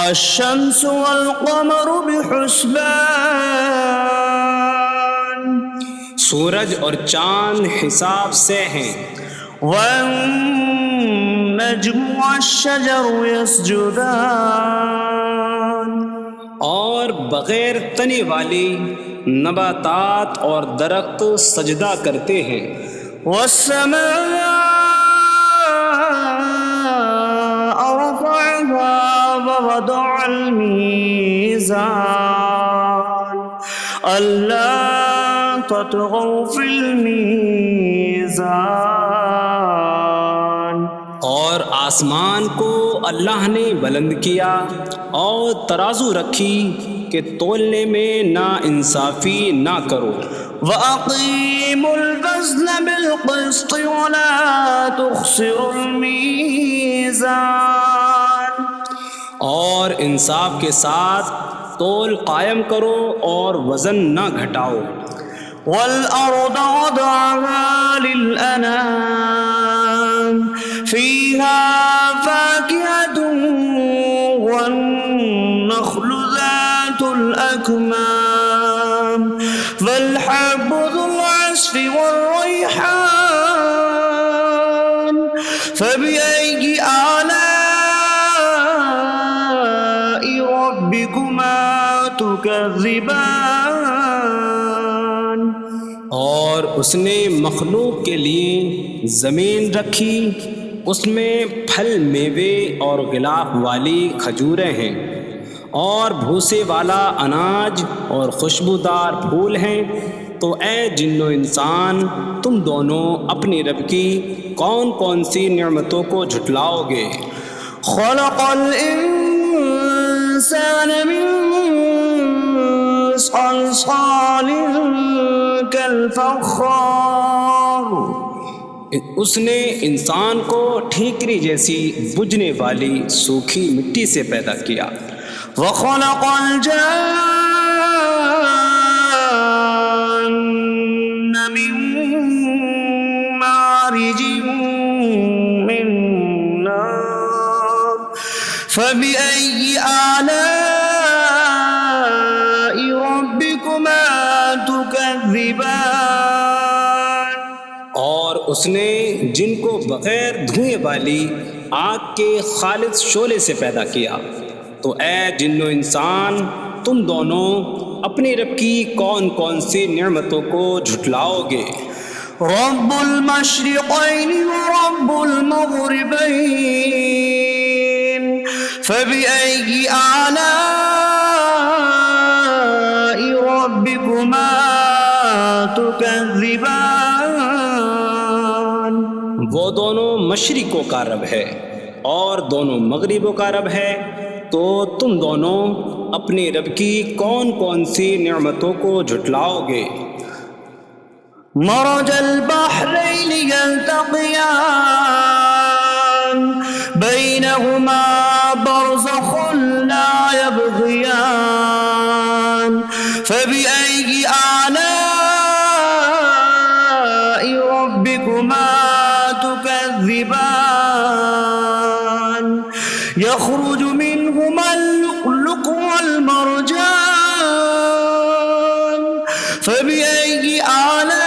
الشمس والقمر بحسبان، سورج اور چاند حساب سے ہیں۔ والنجم والشجر يسجدان، اور بغیر تنے والی نباتات اور درخت سجدہ کرتے ہیں۔ والسماء رفعها ووضع الميزان ألا تطغوا في الميزان، اور آسمان کو اللہ نے بلند کیا اور ترازو رکھی کہ تولنے میں نا انصافی نہ کرو۔ وَأَقِيمُوا الْوَزْنَ بِالْقِسْطِ وَلَا تُخْسِرُوا الْمِيزَانَ، اور انصاف کے ساتھ تول قائم کرو اور وزن نہ گھٹاؤ۔ وَالْأَرْضَ وَضَعَهَا لِلْأَنَامِ فِيهَا فَاكِهَةٌ وَالنَّخْلُ ذَاتُ الْأَكْمَامِ وَالْحَبُّ ذُو الْعَصْفِ وَالرَّيْحَانُ فَبِأَيِّ آلَاءِ رَبِّكُمَا تُكَذِّبَانِ، اور اس نے مخلوق کے لیے زمین رکھی، اس میں پھل میوے اور غلاف والی کھجوریں ہیں، اور بھوسے والا اناج اور خوشبودار پھول ہیں۔ تو اے جن و انسان، تم دونوں اپنی رب کی کون کون سی نعمتوں کو جھٹلاؤ گے؟ خلق الانسان من صلصال کالفخار، اس نے انسان کو ٹھیکری جیسی بجھنے والی سوکھی مٹی سے پیدا کیا۔ وخلق الجان من مارج من نار فبأي آلاء ربكما تكذبان، اور اس نے جن کو بغیر دھوئیں والی آگ کے خالص شعلے سے پیدا کیا۔ تو اے جن و انسان، تم دونوں اپنی رب کی کون کون سی نعمتوں کو جھٹلاؤ گے؟ رب المشرقین ورب المغربین فبأي آلاء ربكما تكذبان، وہ دونوں مشرقوں کا رب ہے اور دونوں مغربوں کا رب ہے، تو تم دونوں اپنی رب کی کون کون سی نعمتوں کو جھٹلاؤ گے؟ مرج البحرین یلتقیان بینہما برزخ لا یبغیان فبأي آلاء ربكما تكذبان، يخرج منهما اللؤلؤ والمرجان فبأي آلاء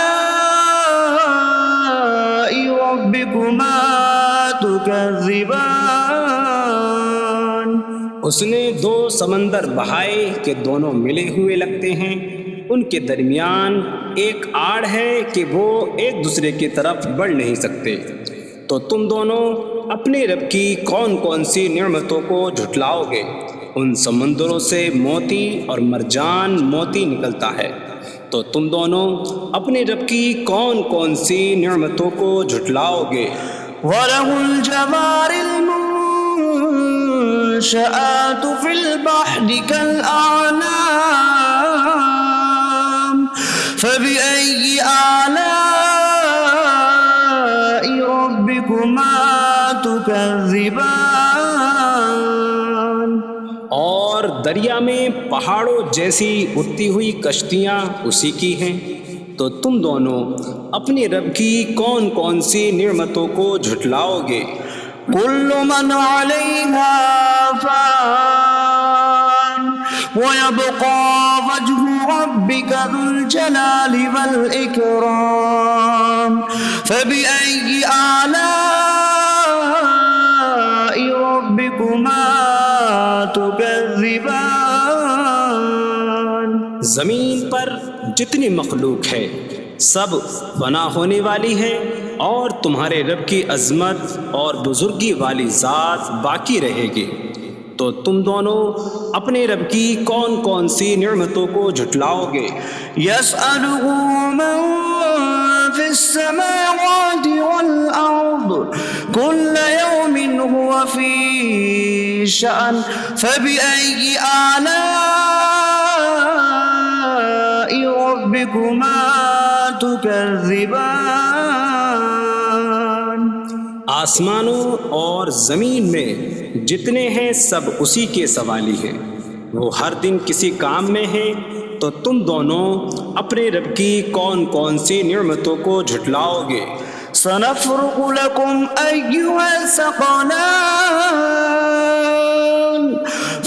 ربكما تكذبان، اس نے دو سمندر بہائے کہ دونوں ملے ہوئے لگتے ہیں، ان کے درمیان ایک آڑ ہے کہ وہ ایک دوسرے کی طرف بڑھ نہیں سکتے، تو تو تم دونوں اپنے رب کی کون کون سی نعمتوں کو جھٹلاؤ گے؟ ان سمندروں سے موتی اور مرجان موتی نکلتا ہے، تو تم دونوں اپنے رب کی کون کون سی نعمتوں کو جھٹلاؤ گے؟ وَلَهُ الْجَوَارِ الْمُنشَآتُ فِي الْبَحْرِ كَالْأَعْلَامِ فَبِأَيِّ آلَاءِ رَبِّكُمَا تُكَذِّبَانِ۔ اور دریا میں پہاڑوں جیسی اڑتی ہوئی کشتیاں اسی کی ہیں، تو تم دونوں اپنے رب کی کون کون سی نعمتوں کو جھٹلاؤ گے؟ كُلُّ مَنْ عَلَيْهَا فَانٍ وَيَبْقَى وَجْهُ رَبِّكَ ذُو الْجَلَالِ وَالْإِكْرَامِ فَبِأَيِّ آلَاءِ رَبِّكُمَا تُكَذِّبَانِ۔ زمین پر جتنی مخلوق ہے سب فنا ہونے والی ہے، اور تمہارے رب کی عظمت اور بزرگی والی ذات باقی رہے گی، تو تم دونوں اپنے رب کی کون کون سی نعمتوں کو جھٹلاؤ گے؟ يَسْأَلُهُ مَن فِي السَّمَاوَاتِ وَالْأَرْضِ كُلَّ يَوْمٍ هُوَ فِي شَأْنٍ فَبِأَيِّ آلَاءِ رَبِّكُمَا تُكَذِّبَانِ۔ آسمانوں اور زمین میں جتنے ہیں سب اسی کے سوالی ہیں، وہ ہر دن کسی کام میں ہیں، تو تم دونوں اپنے رب کی کون کون سی نعمتوں کو جھٹلاؤ گے؟ سَنَفْرُغُ لَكُمْ أَيُّهَ الثَّقَلَانِ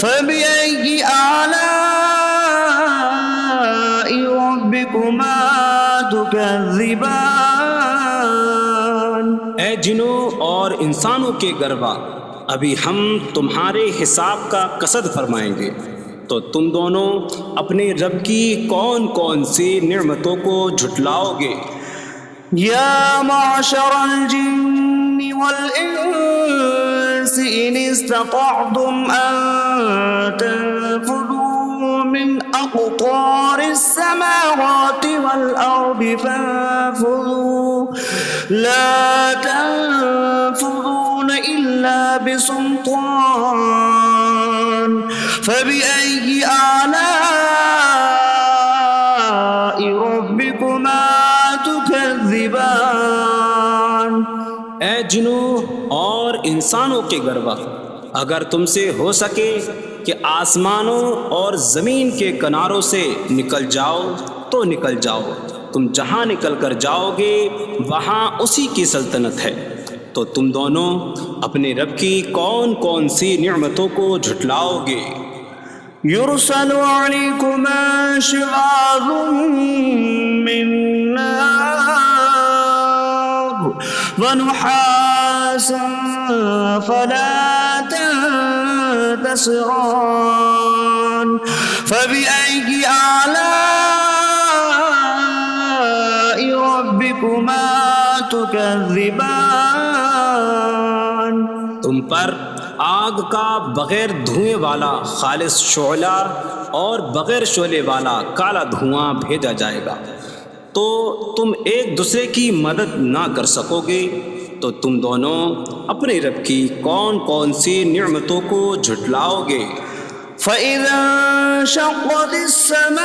فَبِأَيِّ آلَاءِ رَبِّكُمَا تُكَذِّبَانِ۔ اے جنوں اور انسانوں کے گروہ، ابھی ہم تمہارے حساب کا قصد فرمائیں گے، تو تم دونوں اپنے رب کی کون کون سی نعمتوں کو جھٹلاؤ گے؟ يَا مَعْشَرَ الْجِنِّ وَالْإِنسِ إِنِ اسْتَطَعْتُمْ أَن تَنفُذُوا مِنْ أَقْطَارِ السَّمَاوَاتِ وَالْأَرْضِ فَانفُذُوا لَا تَنفُذُونَ إِلَّا بِسُلْطَانٍ فَبِأَيِّ آلَاءِ رَبِّكُمَا تُكَذِّبَانِ۔ اے جنوں اور انسانوں کے گروہ، اگر تم سے ہو سکے کہ آسمانوں اور زمین کے کناروں سے نکل جاؤ تو نکل جاؤ، تم جہاں نکل کر جاؤ گے وہاں اسی کی سلطنت ہے، تو تم دونوں اپنے رب کی کون کون سی نعمتوں کو جھٹلاؤ گے؟ يُرْسَلُ عَلَيْكُمَا شِوَاظٌ مِّن نَّارٍ وَنُحَاسٌ فَلَا تَنتَصِرَانِ فَبِأَيِّ آلَاءِ رَبِّكُمَا تُكَذِّبَانِ۔ تم پر آگ کا بغیر دھوئیں والا خالص شعلہ اور بغیر شعلے والا کالا دھواں بھیجا جائے گا، تو تم ایک دوسرے کی مدد نہ کر سکو گے، تو تم دونوں اپنے رب کی کون کون سی نعمتوں کو جھٹلاؤ گے؟ فَإِذَا انشَقَّتِ السَّمَاءُ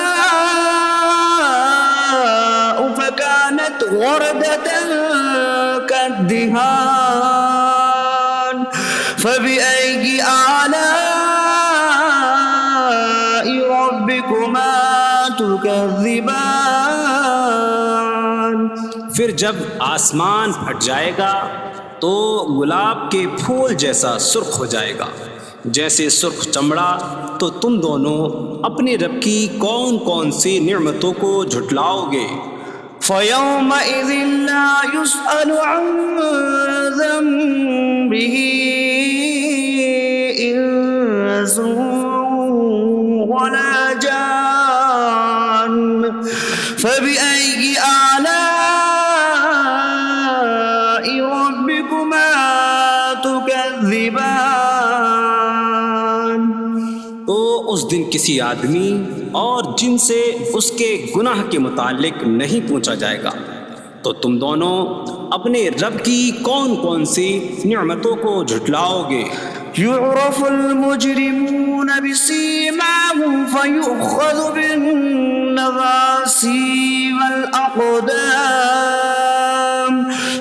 فَكَانَتْ وَرْدَةً كَالدِّهَانِ فَبِأَيِّ آلَاءِ رَبِّكُمَا تُكَذِّبَانِ۔ پھر جب آسمان پھٹ جائے گا تو گلاب کے پھول جیسا سرخ ہو جائے گا جیسے سرخ چمڑا، تو تم دونوں اپنے رب کی کون کون سی نعمتوں کو جھٹلاؤ گے؟ فَيَوْمَئِذٍ لَا يُسْأَلُ عَن ذَنبِهِ إِنسٌ وَلَا جَانٌّ فَبِأَيِّ آلَاءِ رَبِّكُمَا تكذبان تو اس دن کسی آدمی اور جن سے اس کے گناہ کے متعلق نہیں پوچھا جائے گا، تو تم دونوں اپنے رب کی کون کون سی نعمتوں کو جھٹلاؤ گے؟ يعرف المجرمون بسيماهم فيؤخذ بالنواصي والأقدام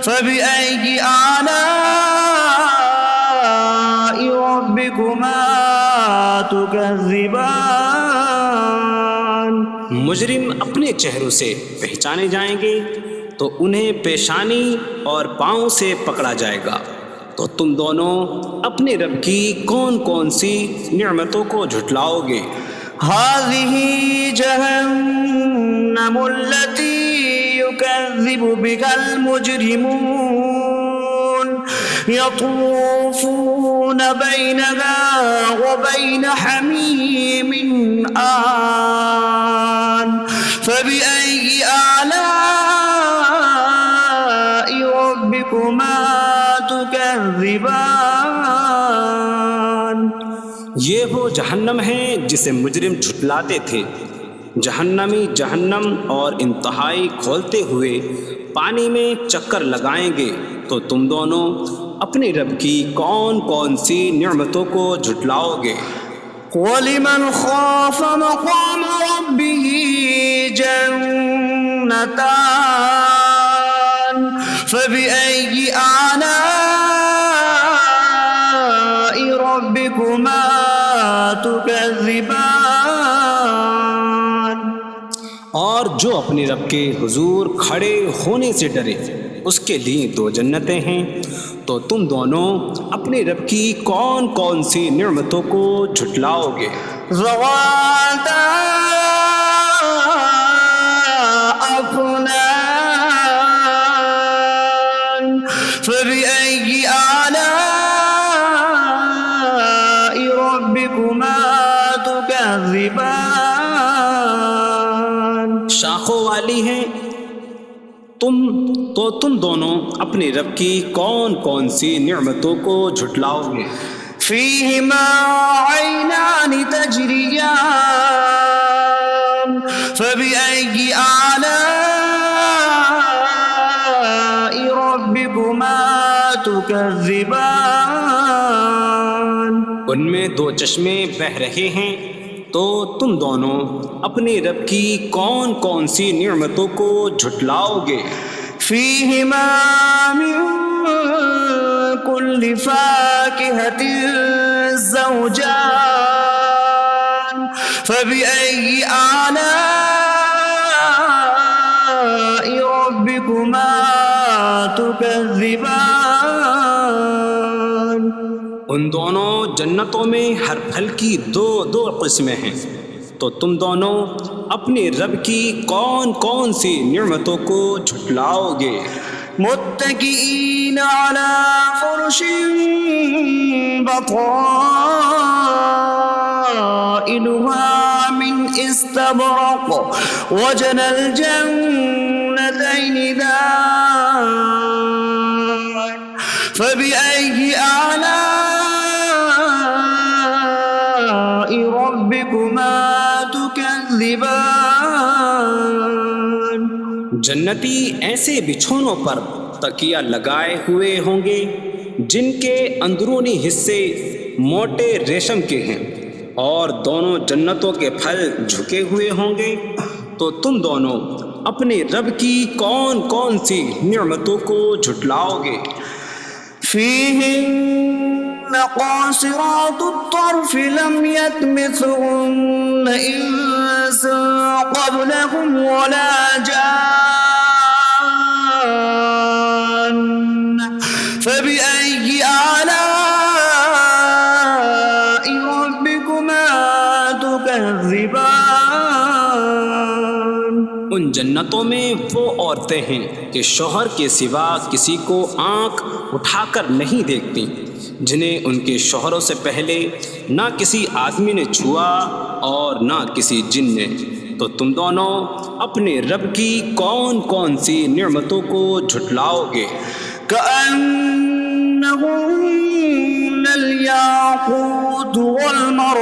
فبأي آلاء ربكما تكذبان مجرم اپنے چہروں سے پہچانے جائیں گے تو انہیں پیشانی اور پاؤں سے پکڑا جائے گا، تو تم دونوں اپنے رب کی کون کون سی نعمتوں کو جھٹلاؤ گے؟ هذه جهنم التي يكذب بها المجرمون يطوفون بينها وبين حميم آن فبأي آلاء ربكما تكذبان یہ وہ جہنم ہے جسے مجرم جھٹلاتے تھے۔ جہنمی جہنم اور انتہائی کھولتے ہوئے پانی میں چکر لگائیں گے، تو تم دونوں اپنے رب کی کون کون سی نعمتوں کو جھٹلاؤ گے؟ وَلِمَنْ خَافَ مَقَامَ رَبِّهِ جَنَّتَانِ فَبِأَيِّ آلَاءِ رَبِّكُمَا تُكَذِّبَانِ اور جو اپنے رب کے حضور کھڑے ہونے سے ڈرے، اس کے لیے دو جنتیں ہیں، تو تم دونوں اپنے رب کی کون کون سی نعمتوں کو جھٹلاؤ گے؟ ذواتا أفنان فبأي آلاء ربكما تكذبان شاخوں والی ہیں تم دونوں اپنے رب کی کون کون سی نعمتوں کو جھٹلاؤ گے؟ فيهما عينان تجريان فبأي آلاء ربكما تكذبان ان میں دو چشمے بہہ رہے ہیں، تو تم دونوں اپنے رب کی کون کون سی نعمتوں کو جھٹلاؤ گے؟ فيهما من كل فاكهة زوجان فبأي آلاء ربكما تكذبان ان دونوں جنتوں میں ہر پھل کی دو قسمیں ہیں، تو تم دونوں اپنے رب کی کون کون سی نعمتوں کو جھٹلاؤ گے؟ متكئين على فرش بطائنها من استبرق وجنى الجنتين دان فبأي آلاء ربكما تكذبان جنتی ایسے بچھونوں پر تکیہ لگائے ہوئے ہوں گے جن کے اندرونی حصے موٹے ریشم کے ہیں، اور دونوں جنتوں کے پھل جھکے ہوئے ہوں گے، تو تم دونوں اپنے رب کی کون کون سی نعمتوں کو جھٹلاؤ گے؟ فيهن قاصرات الطرف لم يطمثهن إنس قبلهم ولا جان فبأي آلاء ربكما تكذبان ان جنتوں میں وہ عورتیں ہیں کہ شوہر کے سوا کسی کو آنکھ اٹھا کر نہیں دیکھتی، جنہیں ان کے شوہروں سے پہلے نہ کسی آدمی نے چھوا اور نہ کسی جن نے، تو تم دونوں اپنے رب کی کون کون سی نعمتوں کو جھٹلاؤ گے؟ كأنهن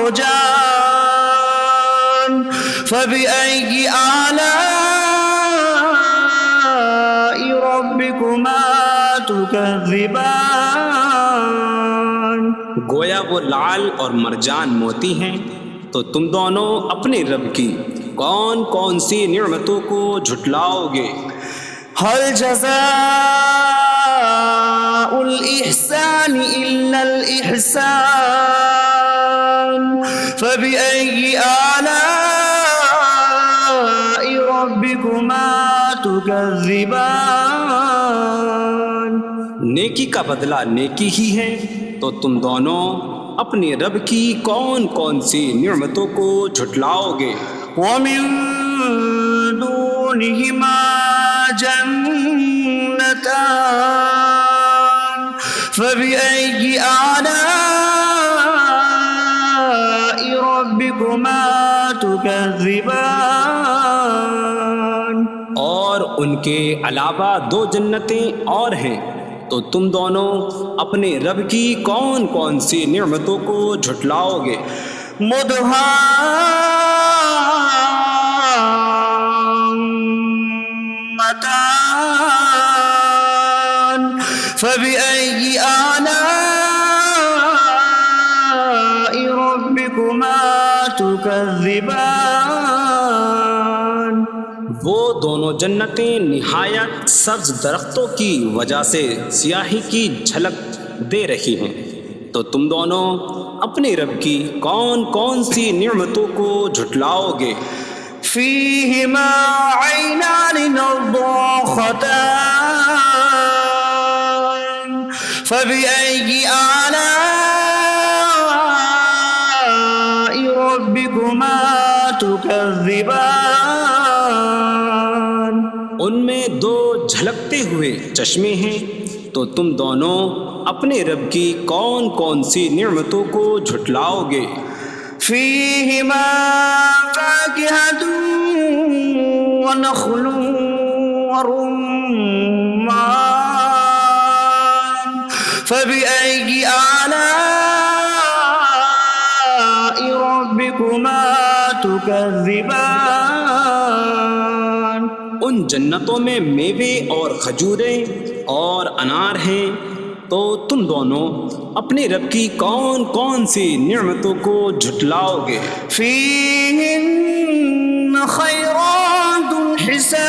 ومرجان فبأي آلاء ربكما تكذبان. گویا وہ لعل اور مرجان موتی ہیں، تو تم دونوں اپنے رب کی کون کون سی نعمتوں کو جھٹلاؤ گے؟ هل جزاء الإحسان إلا الإحسان فبأي آلاء ربكما تكذبان. نیکی کا بدلہ نیکی ہی ہے، تو تم دونوں اپنے رب کی کون کون سی نعمتوں کو جھٹلاؤ گے؟ ومن دونهما جنتان فبأي آلاء ربكما تكذبان. اور ان کے علاوہ دو جنتیں اور ہیں، تو تم دونوں اپنے رب کی کون کون سی نعمتوں کو جھٹلاؤ گے؟ مدهامتان فبأي آلاء ربكما تكذبان. وہ دونوں جنتیں نہایت سبز درختوں کی وجہ سے سیاہی کی جھلک دے رہی ہیں، تو تم دونوں اپنے رب کی کون کون سی نعمتوں کو جھٹلاؤ گے؟ فيهما عينان نضاختان فبأي آلاء ربكما تكذبان. ان میں دو جھلکتے ہوئے چشمے ہیں، تو تم دونوں اپنے رب کی کون کون سی نعمتوں کو جھٹلاؤ گے؟ فيهما فاكهة ونخل ورمان فبأي آلاء ربكما تكذبان. ان جنتوں میں میوے اور کھجوریں اور انار ہیں، تو تم دونوں اپنے رب کی کون کون سی نعمتوں کو جھٹلاؤ گے؟ فيهن خيرات حسان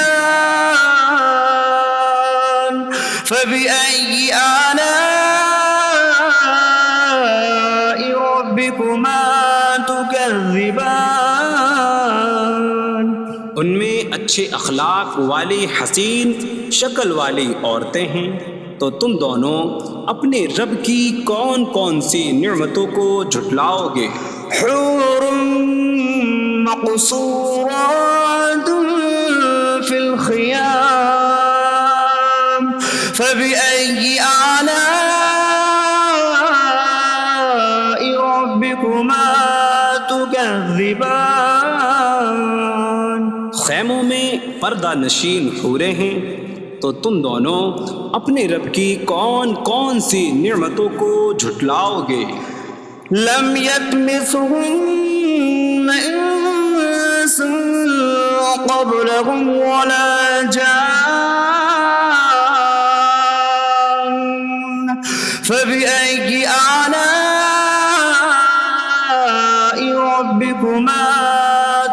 فبأي آلاء ربكما تكذبان. ان میں اچھے اخلاق والی حسین شکل والی عورتیں ہیں، تو تم دونوں اپنے رب کی کون کون سی نعمتوں کو جھٹلاؤ گے؟ حور مقصورات في الخيام فبأي آلاء ربكما تكذبان. خیموں میں پردہ نشین حوریں ہیں، تو تم دونوں اپنے رب کی کون کون سی نعمتوں کو جھٹلاؤ گے؟ لم يطمثهن انس قبلهم ولا جان فبأي آلاء ربكما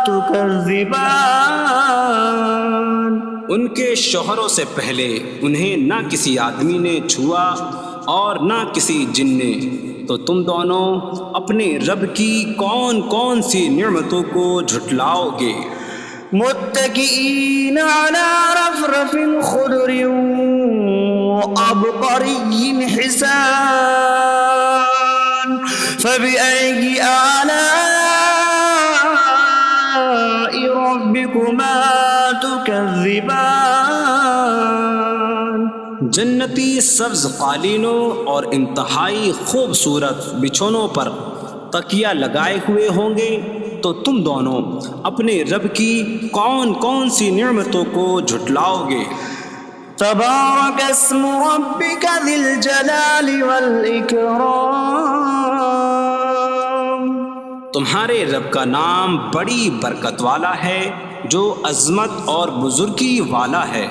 تكذبان. ان کے شوہروں سے پہلے انہیں نہ کسی آدمی نے چھوا اور نہ کسی جن نے، تو تم دونوں اپنے رب کی کون کون سی نعمتوں کو جھٹلاؤ گے؟ متكئين على رفرف خضر وعبقري حسان فبأي آلاء ربكما تكذبان. جنتی سبز قالینوں اور انتہائی خوبصورت بچھونوں پر تکیہ لگائے ہوئے ہوں گے، تو تم دونوں اپنے رب کی کون کون سی نعمتوں کو جھٹلاؤ گے؟ تبارك اسم ربك ذي الجلال والإكرام. تمہارے رب کا نام بڑی برکت والا ہے جو عظمت اور بزرگی والا ہے۔